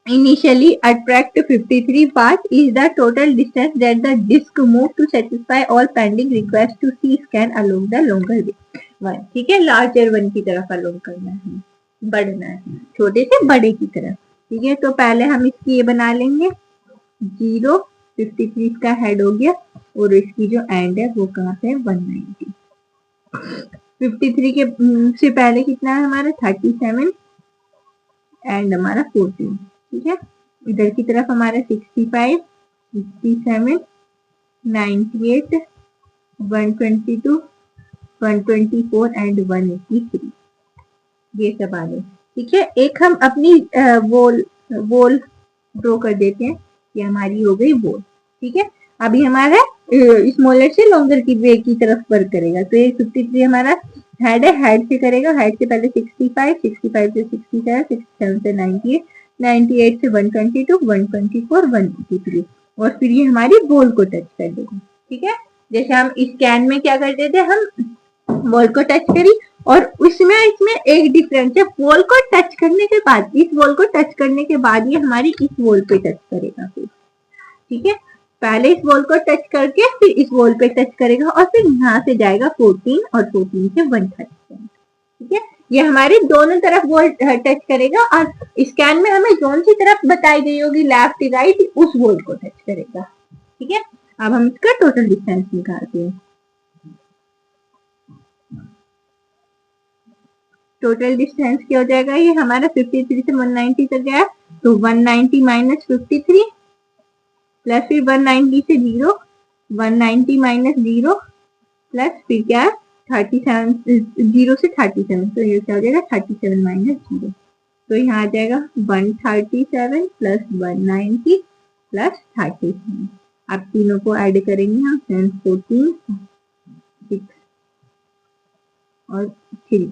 initially attract 53 path is the total distance that the disk moved to satisfy all pending requests to see scan along the longer way 1। ठीक है, larger one की तरफ along करना है, बढ़ना है छोटे से बड़े की तरफ। ठीक है, तो पहले हम इसकी ये बना लेंगे 0, 53 का हेड हो गया और इसकी जो एंड है वो कहाँ पे है 190। 53 के से पहले कितना है हमारा 37 एंड हमारा 14। ठीक है, इधर की तरफ हमारा 65, 67, 98, 122, 124 एंड 183 ये सब आ गए। ठीक है, एक हम अपनी वॉल ड्रॉ कर देते हैं, ये हमारी हो गई वॉल। ठीक है, अभी हमारा स्मॉलर से लॉन्गर की वे की तरफ वर्क करेगा। तो ये 53 हमारा हेड है, हेड से करेगा, हेड से पहले 65, 65 से 67, 67 से 98, 98 से 122, 124, 183 और फिर ये हमारी बॉल को टच कर देगा। ठीक है, जैसे हम स्कैन में क्या करते थे, हम बॉल को टच करी और इसमें एक डिफरेंस है, बॉल को टच करने के बाद, इस बॉल को टच करने के बाद ये हमारी इस बॉल पे टच करेगा फिर। ठीक है, पहले इस बॉल को टच करके फिर इस बॉल पे टच करेगा और फिर यहाँ से जाएगा 14 और 14 से 130। ठीक है, ये हमारे दोनों तरफ बॉल टच करेगा और स्कैन में हमें जोन सी तरफ बताई गई होगी लेफ्ट राइट, उस बॉल को टच करेगा। ठीक है, अब हम इसका टोटल डिस्टेंस निकालते हैं। टोटल डिस्टेंस क्या हो जाएगा, ये हमारा 53 से 190 तक गया, तो 190 माइनस 53 प्लस फिर 190 से 0, 190 माइनस 0 प्लस फिर क्या 37, 0 से 37, तो ये क्या हो जाएगा 37 माइनस 0, तो यहाँ आ जाएगा 137 प्लस 190 प्लस 37। अब तीनों को ऐड करेंगे हम, 10, 14, 6 और 3,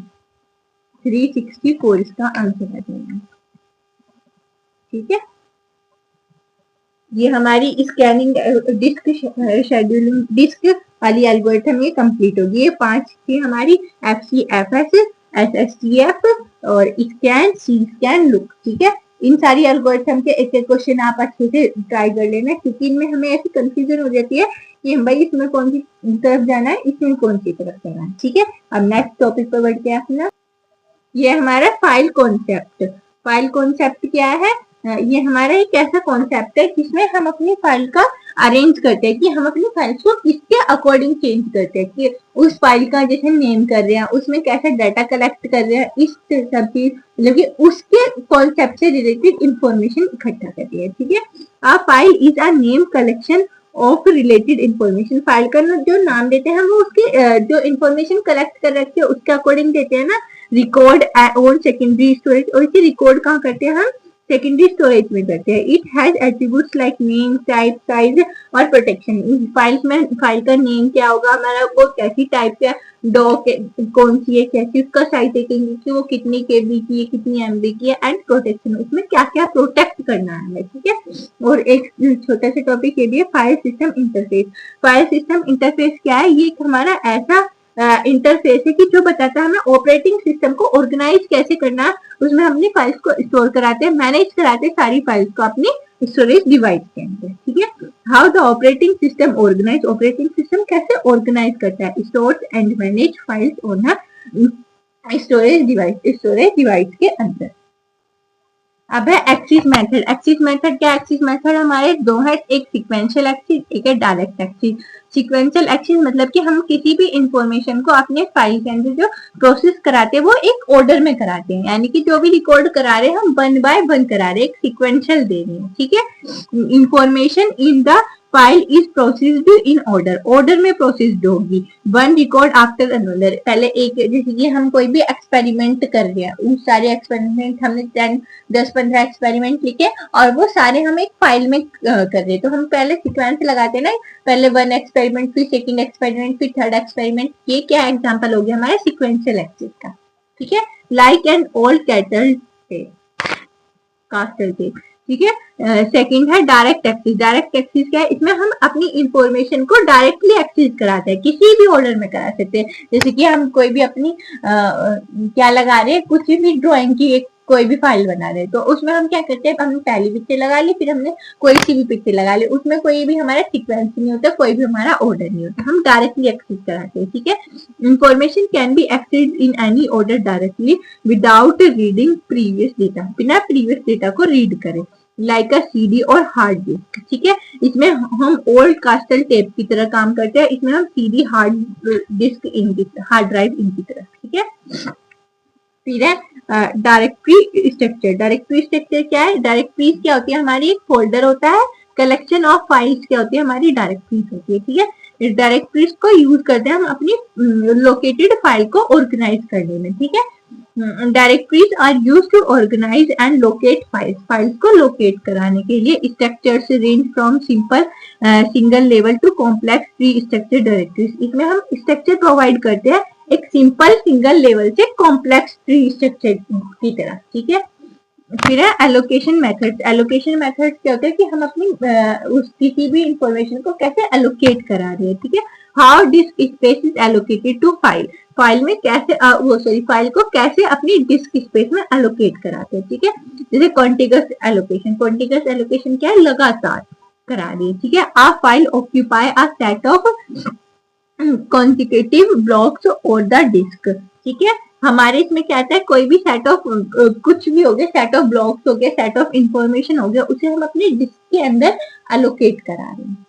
364 इसका आंसर आ जाएगा। ठीक है, ये हमारी स्कैनिंग डिस्क शेड्यूलिंग डिस्क वाली एल्गोरिथम ये कंप्लीट होगी। ये 5 थी हमारी, FCFS, SSTF और स्कैन, सी स्कैन, लुक। ठीक है, इन सारी एल्गोरिथम के एक एक क्वेश्चन आप अच्छे से ट्राई कर लेना, क्योंकि इनमें हमें ऐसी कंफ्यूजन हो जाती है कि भाई इसमें कौन सी तरफ जाना है, इसमें कौन सी तरफ जाना है। ठीक है, अब नेक्स्ट टॉपिक पर बढ़ते हैं अपना। ये हमारा फाइल कॉन्सेप्ट। फाइल कॉन्सेप्ट क्या है, ये हमारा एक ऐसा कॉन्सेप्ट है जिसमें हम अपनी फाइल का अरेंज करते हैं, कि हम अपनी फाइल्स को किसके अकॉर्डिंग चेंज करते हैं, कि उस फाइल का जैसे नेम कर रहे हैं, उसमें कैसे डाटा कलेक्ट कर रहे हैं, इस सब चीज मतलब कि उसके कॉन्सेप्ट से रिलेटेड इंफॉर्मेशन इकट्ठा करते हैं। ठीक है, a file is a name collection of related information. File का जो नाम देते हैं हम वो उसके जो इंफॉर्मेशन कलेक्ट कर रखते हैं उसके अकॉर्डिंग देते हैं ना। रिकॉर्ड ऑन सेकेंडरी स्टोरेज, और इसे रिकॉर्ड कहाँ करते हैं हम, सेकेंडरी स्टोरेज में करते हैं। It has attributes like name, type, size और प्रोटेक्शन। फाइल्स में फाइल का नेम क्या होगा हमारा, वो कैसी टाइप का डॉक कौन सी है, कैसी उसका साइज देखेंगे कि वो कितनी केबी की है, कितनी एमबी की है, एंड प्रोटेक्शन उसमें क्या क्या प्रोटेक्ट करना है हमें, ठीक है। और एक छोटा सा टॉपिक ये भी है, file system interface. File system interface क्या है, ये हमारा ऐसा इंटरफेस है कि जो बताता है हमें ऑपरेटिंग सिस्टम को ऑर्गेनाइज कैसे करना है। उसमें हमने फाइल्स को स्टोर कराते हैं, मैनेज कराते हैं सारी फाइल्स को अपनी स्टोरेज डिवाइस के अंदर, ठीक है। How the operating system organize, operating system कैसे ऑर्गेनाइज करता है, stores and manage files on storage device के अंदर। अब है एक्सेस मेथड। एक्सेस मेथड क्या है, एक्सेस मेथड हमारे दो है, एक सीक्वेंशियल एक्सेस, एक है डायरेक्ट एक्सेस। सीक्वेंशियल एक्सेस मतलब कि हम किसी भी इंफॉर्मेशन को अपने फाइल के अंदर जो प्रोसेस कराते हैं वो एक ऑर्डर में कराते हैं, यानी कि जो भी रिकॉर्ड करा रहे हैं हम 1 बाय 1 करा रहे हैं, एक सीक्वेंशियल दे रहे हैं, ठीक है। Information in the file is processed in order, order में प्रोसेस्ड होगी, 1 रिकॉर्ड आफ्टर अनदर। पहले एक, जैसे कि हम कोई भी एक्सपेरिमेंट कर रहे हैं, उन सारे एक्सपेरिमेंट हमने 10-15 एक्सपेरिमेंट लिखे और वो सारे हम एक फाइल में कर रहे हैं, तो हम पहले सीक्वेंस लगाते हैं ना, पहले 1 एक्सपेरिमेंट, फिर सेकंड एक्सपेरिमेंट, फिर थर्ड एक्सपेरिमेंट। ये क्या एग्जांपल हो गया हमारे सीक्वेंशियल एक्सेस का, ठीक है। लाइक एन ओल्ड कास्टल टेप, ठीक है। सेकंड है डायरेक्ट एक्सेस। डायरेक्ट एक्सेस क्या है, इसमें हम अपनी इंफॉर्मेशन को डायरेक्टली एक्सेस कराते हैं, किसी भी ऑर्डर में करा सकते हैं। जैसे कि हम कोई भी अपनी क्या लगा रहे हैं, कुछ भी ड्राइंग की एक कोई भी फाइल बना रहे हैं, तो उसमें हम क्या करते हैं, हमने पहली पिक्चर लगा ली, फिर हमने कोई सी भी पिक्चर लगा ली, उसमें कोई भी हमारा सीक्वेंस नहीं होता, कोई भी हमारा ऑर्डर नहीं होता, हम डायरेक्टली एक्सेस कराते हैं, ठीक है। Information can be accessed in any order directly without reading previous data, बिना प्रीवियस डेटा को रीड करें, लाइक अ सीडी और हार्ड डिस्क, ठीक है। इसमें हम ओल्ड कास्टल टेप की तरह काम करते हैं, इसमें हम CD, hard disk hard drive इनकी तरह, ठीक है। फिर है डायरेक्टरी स्ट्रक्चर। डायरेक्टरी स्ट्रक्चर क्या है, डायरेक्टरीज क्या होती है हमारी, एक फोल्डर होता है, कलेक्शन ऑफ फाइल्स क्या होती है हमारी, डायरेक्टरीज होती है, ठीक है। इस डायरेक्टरीज को यूज करते हैं हम अपनी लोकेटेड फाइल को ऑर्गेनाइज करने में, ठीक है। Directories are used to organize and locate files, files को लोकेट कराने के लिए। Structures range from simple single level to complex tree structure directories. इसमें हम स्ट्रक्चर प्रोवाइड करते हैं एक सिंपल सिंगल लेवल से कॉम्प्लेक्स ट्री स्ट्रक्चर की तरह, ठीक है। फिर है एलोकेशन मेथड्स। एलोकेशन मेथड्स क्या होता है कि हम अपनी उस किसी भी इंफॉर्मेशन को कैसे एलोकेट करा रहे हैं, ठीक है। How disk space is allocated to file, file में कैसे फाइल को कैसे अपनी डिस्क स्पेस में एलोकेट कराते हैं, ठीक है। जैसे कॉन्टिगस एलोकेशन। कॉन्टिगस एलोकेशन क्या है, लगातार करा रही है, ठीक है। A file occupy a set of consecutive blocks और द डिस्क, ठीक है। हमारे इसमें क्या आता है, कोई भी सेट ऑफ कुछ भी हो गया, सेट ऑफ ब्लॉक्स हो गया, सेट ऑफ इंफॉर्मेशन हो गया, उसे हम अपनी डिस्क के अंदर एलोकेट करा रहे हैं।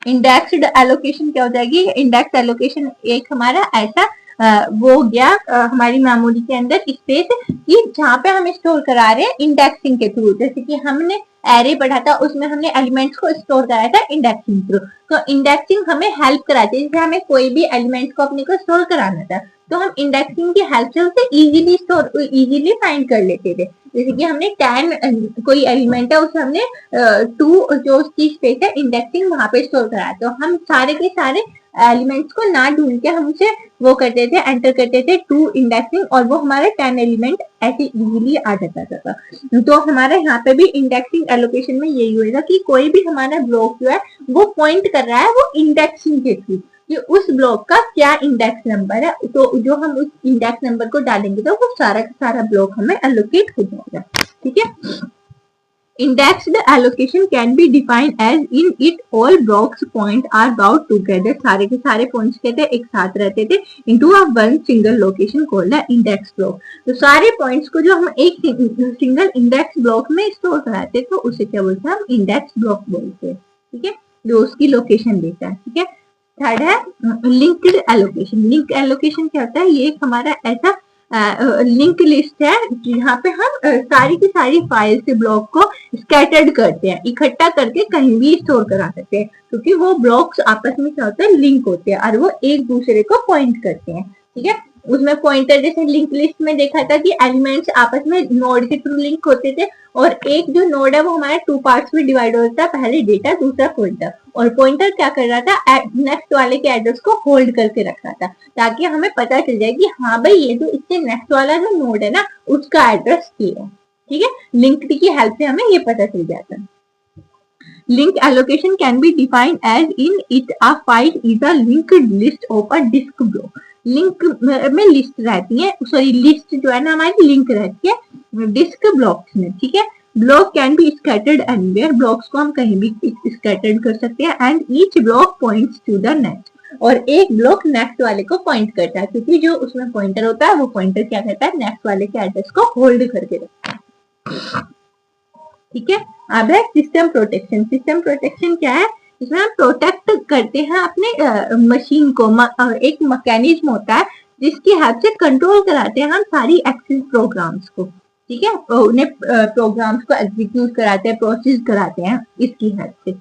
इंडेक्स्ड एलोकेशन क्या हो जाएगी, इंडेक्स एलोकेशन एक हमारा ऐसा वो हो गया हमारी मेमोरी के अंदर स्पेस कि जहाँ पे हम स्टोर करा रहे हैं इंडेक्सिंग के थ्रू। जैसे कि हमने एरे पढ़ा था, उसमें हमने एलिमेंट्स को स्टोर कराया था इंडेक्सिंग थ्रू, तो इंडेक्सिंग हमें हेल्प कराती है। जैसे हमें कोई भी एलिमेंट को अपने को स्टोर कराना था, तो हम इंडेक्सिंग की हेल्प से उसे इजीली फाइंड कर लेते थे। जैसे कि हमने 10 कोई एलिमेंट है, उसे हमने 2 जो उसकी स्पेस है इंडेक्सिंग वहां पे स्टोर कराया, तो हम सारे के सारे एलिमेंट्स को ना ढूंढ के हम उसे वो करते थे, एंटर करते थे 2 इंडेक्सिंग, और वो हमारे 10 एलिमेंट ऐसे इजीली आ जाता था। तो हमारे यहाँ पे भी इंडेक्सिंग एलोकेशन में यही होगा कि कोई भी हमारा ब्लॉक जो है वो पॉइंट कर रहा है वो इंडेक्सिंग के थ्रू कि उस ब्लॉक का क्या इंडेक्स नंबर है, तो जो हम उस इंडेक्स नंबर को डालेंगे तो वो सारा का सारा ब्लॉक हमें एलोकेट हो जाएगा, ठीक है। Indexed allocation can be defined as in it all blocks point are brought together, सारे के सारे पॉइंट्स कहते हैं एक साथ रहते थे into a one single location called the index block। तो सारे पॉइंट्स को जो हम एक सिंगल इंडेक्स ब्लॉक में स्टोर कराते तो उसे क्या बोलते हैं, हम इंडेक्स ब्लॉक बोलते हैं, ठीक है, जो उसकी लोकेशन देता है, ठीक है। थर्ड है लिंक्ड एलोकेशन। लिंक एलोकेशन क्या होता है, ये एक हमारा ऐसा लिंक लिस्ट है जहाँ पे हम सारी की सारी फाइल से ब्लॉक को स्कैटर्ड करते हैं, इकट्ठा करके कहीं भी स्टोर करा सकते हैं, क्योंकि वो ब्लॉक्स आपस में क्या होते हैं, लिंक होते हैं और वो एक दूसरे को पॉइंट करते हैं, ठीक है। उसमें पॉइंटर जैसे लिंक लिस्ट में देखा था कि एलिमेंट्स आपस में नोड के थ्रू लिंक होते थे, और एक जो नोड है वो हमारे 2 पार्ट्स में डिवाइड होता है, पहले डेटा दूसरा पॉइंटर। और पॉइंटर क्या कर रहा था, नेक्स्ट वाले के एड्रेस को होल्ड करके रख रहा था, ताकि हमें पता चल जाए कि हाँ भाई ये जो इससे नेक्स्ट वाला जो नोड है ना उसका एड्रेस ये है। ठीक है, लिंक की हेल्प से हमें ये पता चल जाता है। Link allocation can be defined as in it a file is a linked list of a disk block. Link में लिस्ट रहती है, सॉरी लिस्ट जो है ना हमारी लिंक रहती है डिस्क ब्लॉक्स में। ठीक है, block can be scattered anywhere, blocks को हम कहीं भी स्कैटर्ड कर सकते हैं। And each block points to the next, और एक ब्लॉक नेक्स्ट वाले को पॉइंट करता है, क्योंकि जो उसमें पॉइंटर होता है वो पॉइंटर क्या करता है, नेक्स्ट वाले के एड्रेस को होल्ड करके रखता है। ठीक है, अब है सिस्टम प्रोटेक्शन। सिस्टम प्रोटेक्शन क्या है, इसमें हम प्रोटेक्ट करते हैं अपने मशीन को। एक मैकेनिज्म होता है जिसकी हेल्प से कंट्रोल कराते हैं हम सारी एक्सेस प्रोग्राम्स को। ठीक है, उन्हें प्रोग्राम्स को एग्जीक्यूट कराते हैं, प्रोसेस कराते हैं इसकी हेल्प से।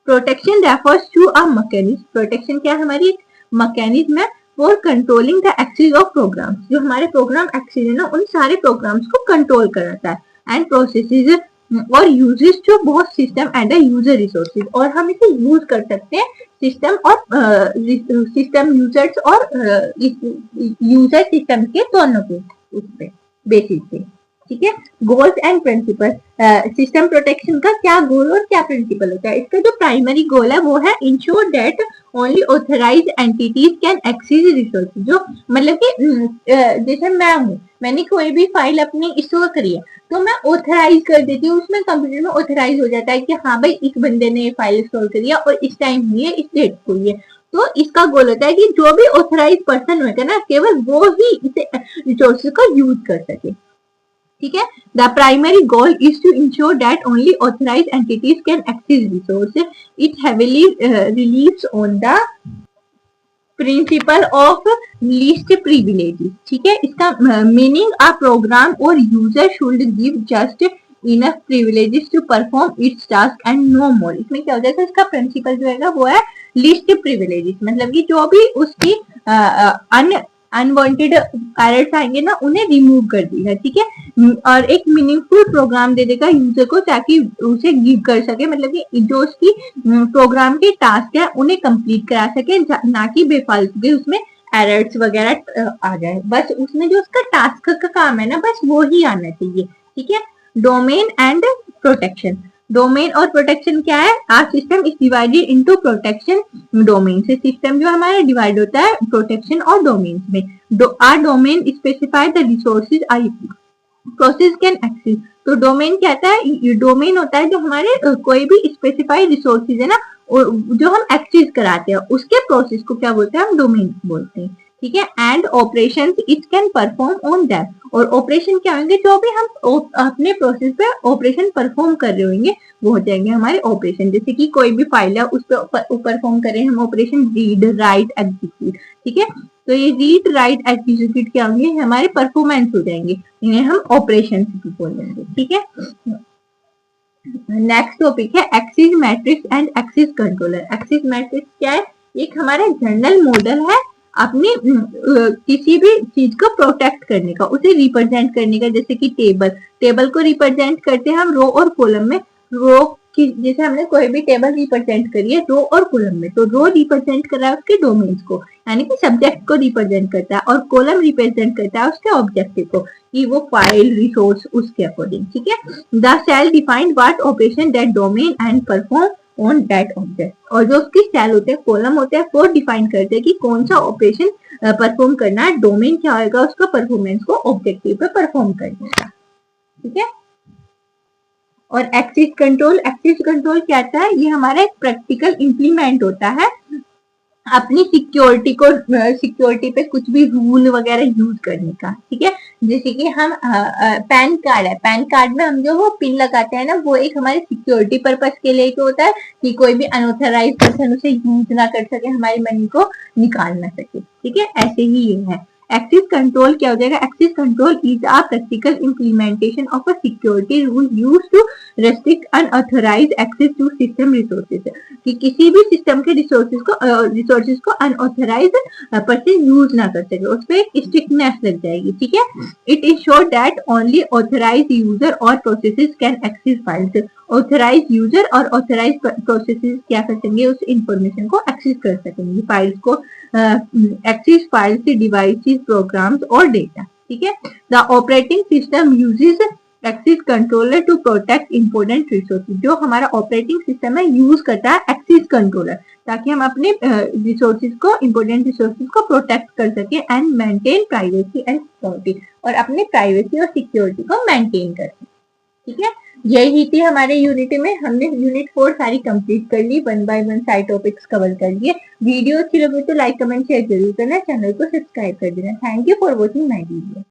Protection refers to a mechanism, protection क्या है, हमारी मैकेनिज्म है for controlling the access of programs, जो हमारे प्रोग्राम एक्सेस है ना उन सारे प्रोग्राम्स को कंट्रोल कराता है। एंड प्रोसेसेस और uses to both system and user resources, और हम इसे यूज कर सकते हैं सिस्टम और सिस्टम यूजर्स और यूजर सिस्टम के दोनों के उस पे बेसिस पे। ठीक है, goals and principle. System protection का क्या गोल और क्या प्रिंसिपल होता है, इसका जो प्राइमरी गोल है वो है ensure that only authorized entities can access resources. जो मतलब कि जैसे मैं हूँ, मैंने कोई भी फाइल अपनी स्टोर करी है तो मैं ऑथराइज कर देती हूँ, उसमें कंप्यूटर में ऑथराइज हो जाता है कि हाँ भाई इस बंदे ने ये फाइल स्टोर करी है और इस टाइम हुई है, इस डेट को हुई है। तो इसका गोल होता है कि जो भी ऑथराइज पर्सन होगा ना केवल वो ही इसे रिसोर्सेज को यूज कर सके। ठीक है, the primary goal is to ensure that only authorized entities can access resources. It heavily relies on the principle of least privileges. ठीक है, इसका meaning a program or user should give just enough privileges to perform its task and no more. इसमें क्या हो जाएगा, इसका principal जो है वो है लीस्ट प्रिविलेजेस, मतलब कि जो भी उसकी अनवांटेड एरर्स आएंगे ना उन्हें रिमूव कर देगा। ठीक है, और एक मीनिंगफुल प्रोग्राम दे देगा यूजर को ताकि उसे गिव कर सके, मतलब कि जो उसकी प्रोग्राम के टास्क है उन्हें कंप्लीट करा सके, ना कि बेफालतू के उसमें एरर्स वगैरह आ जाए। बस उसमें जो उसका टास्क का काम है ना बस वो ही आना चाहिए। ठीक है, डोमेन एंड प्रोटेक्शन। डोमेन और प्रोटेक्शन क्या है, our system is divided into protection domain से। सिस्टम जो हमारा डिवाइड होता है प्रोटेक्शन और डोमेन में। Our domain specify the resources I process can access. तो डोमेन कहता है, डोमेन होता है जो हमारे कोई भी स्पेसिफाइड रिसोर्सेज है ना जो हम एक्सेस कराते हैं उसके प्रोसेस को क्या बोलते हैं, हम डोमेन बोलते हैं। ठीक है, and operation it can perform on that. और ऑपरेशन क्या होंगे, जो भी हम अपने प्रोसेस पे ऑपरेशन परफॉर्म कर रहे होंगे वो हो जाएंगे हमारे ऑपरेशन। जैसे कि कोई भी फाइल है उस पर परफॉर्म करें हम ऑपरेशन रीड राइट एग्जीक्यूट। ठीक है, तो ये रीड राइट एग्जीक्यूट क्या होंगे, हमारे परफॉर्मेंस हो जाएंगे, इन्हें हम ऑपरेशन भी बोलेंगे। ठीक है, नेक्स्ट टॉपिक है access matrix and access controller. Access matrix क्या है, एक हमारा जनरल मॉडल है अपनी किसी भी चीज को प्रोटेक्ट करने का, उसे रिप्रेजेंट करने का। जैसे कि टेबल को रिप्रेजेंट करते हैं हम रो और कॉलम में। रो की जैसे हमने कोई भी टेबल रिप्रेजेंट करी है रो और कॉलम में, तो रो रिप्रेजेंट कर रहा है उसके डोमेन्स को यानी कि सब्जेक्ट को रिप्रेजेंट करता है, और कॉलम रिप्रेजेंट करता है उसके ऑब्जेक्टिव को कि वो फाइल रिसोर्स उसके अकॉर्डिंग। ठीक है, the cell defined what operation that domain and perform on that object. और जो उसकी सेल होते हैं कॉलम होते हैं वो डिफाइन करते हैं कि कौन सा ऑपरेशन परफॉर्म करना है, डोमेन क्या होगा उसका परफॉर्मेंस को ऑब्जेक्टिव पे परफॉर्म करने का। ठीक है, और एक्सेस कंट्रोल क्या होता है, ये हमारा एक प्रैक्टिकल इंप्लीमेंट होता है अपनी सिक्योरिटी पे कुछ भी रूल वगैरह यूज करने का। ठीक है, जैसे कि हम पैन कार्ड है, पैन कार्ड में हम जो वो पिन लगाते हैं ना वो एक हमारे सिक्योरिटी पर्पस के लिए तो होता है कि कोई भी अनऑथराइज्ड पर्सन उसे यूज ना कर सके, हमारी मनी को निकाल ना सके। ठीक है, ऐसे ही ये है एक्सेस कंट्रोल क्या हो जाएगा, access control is a practical implementation of a security rule used to restrict unauthorized access to system resources, कि किसी भी सिस्टम के रिसोर्सेज को अनऑथराइज्ड पर्सन यूज ना कर सके, उस पर एक स्ट्रिक्टनेस लग जाएगी, ठीक है। It ensure that only authorized user or processes can access files, authorize user or authorize processes क्या कर सकेंगे, उस इंफॉर्मेशन को एक्सेस कर सकेंगे, फाइल्स को एक्सेस फाइल्स, डिवाइसेस, प्रोग्राम्स और डेटा, ठीक है। The operating system uses access controller to protect important resources, जो हमारा ऑपरेटिंग सिस्टम है यूज करता है एक्सेस कंट्रोलर, ताकि हम अपने रिसोर्सेज को, इंपोर्टेंट रिसोर्सेज को प्रोटेक्ट कर सके and maintain privacy and security, और अपने प्राइवेसी और सिक्योरिटी को मेंटेन कर सके, ठीक है। यही थी हमारे यूनिट में, हमने यूनिट 4 सारी कंप्लीट कर ली, 1 बाय 1 सारे टॉपिक्स कवर कर लिए। वीडियो अच्छी लगी तो लाइक कमेंट शेयर जरूर करना, चैनल को सब्सक्राइब कर देना। Thank you for watching my video.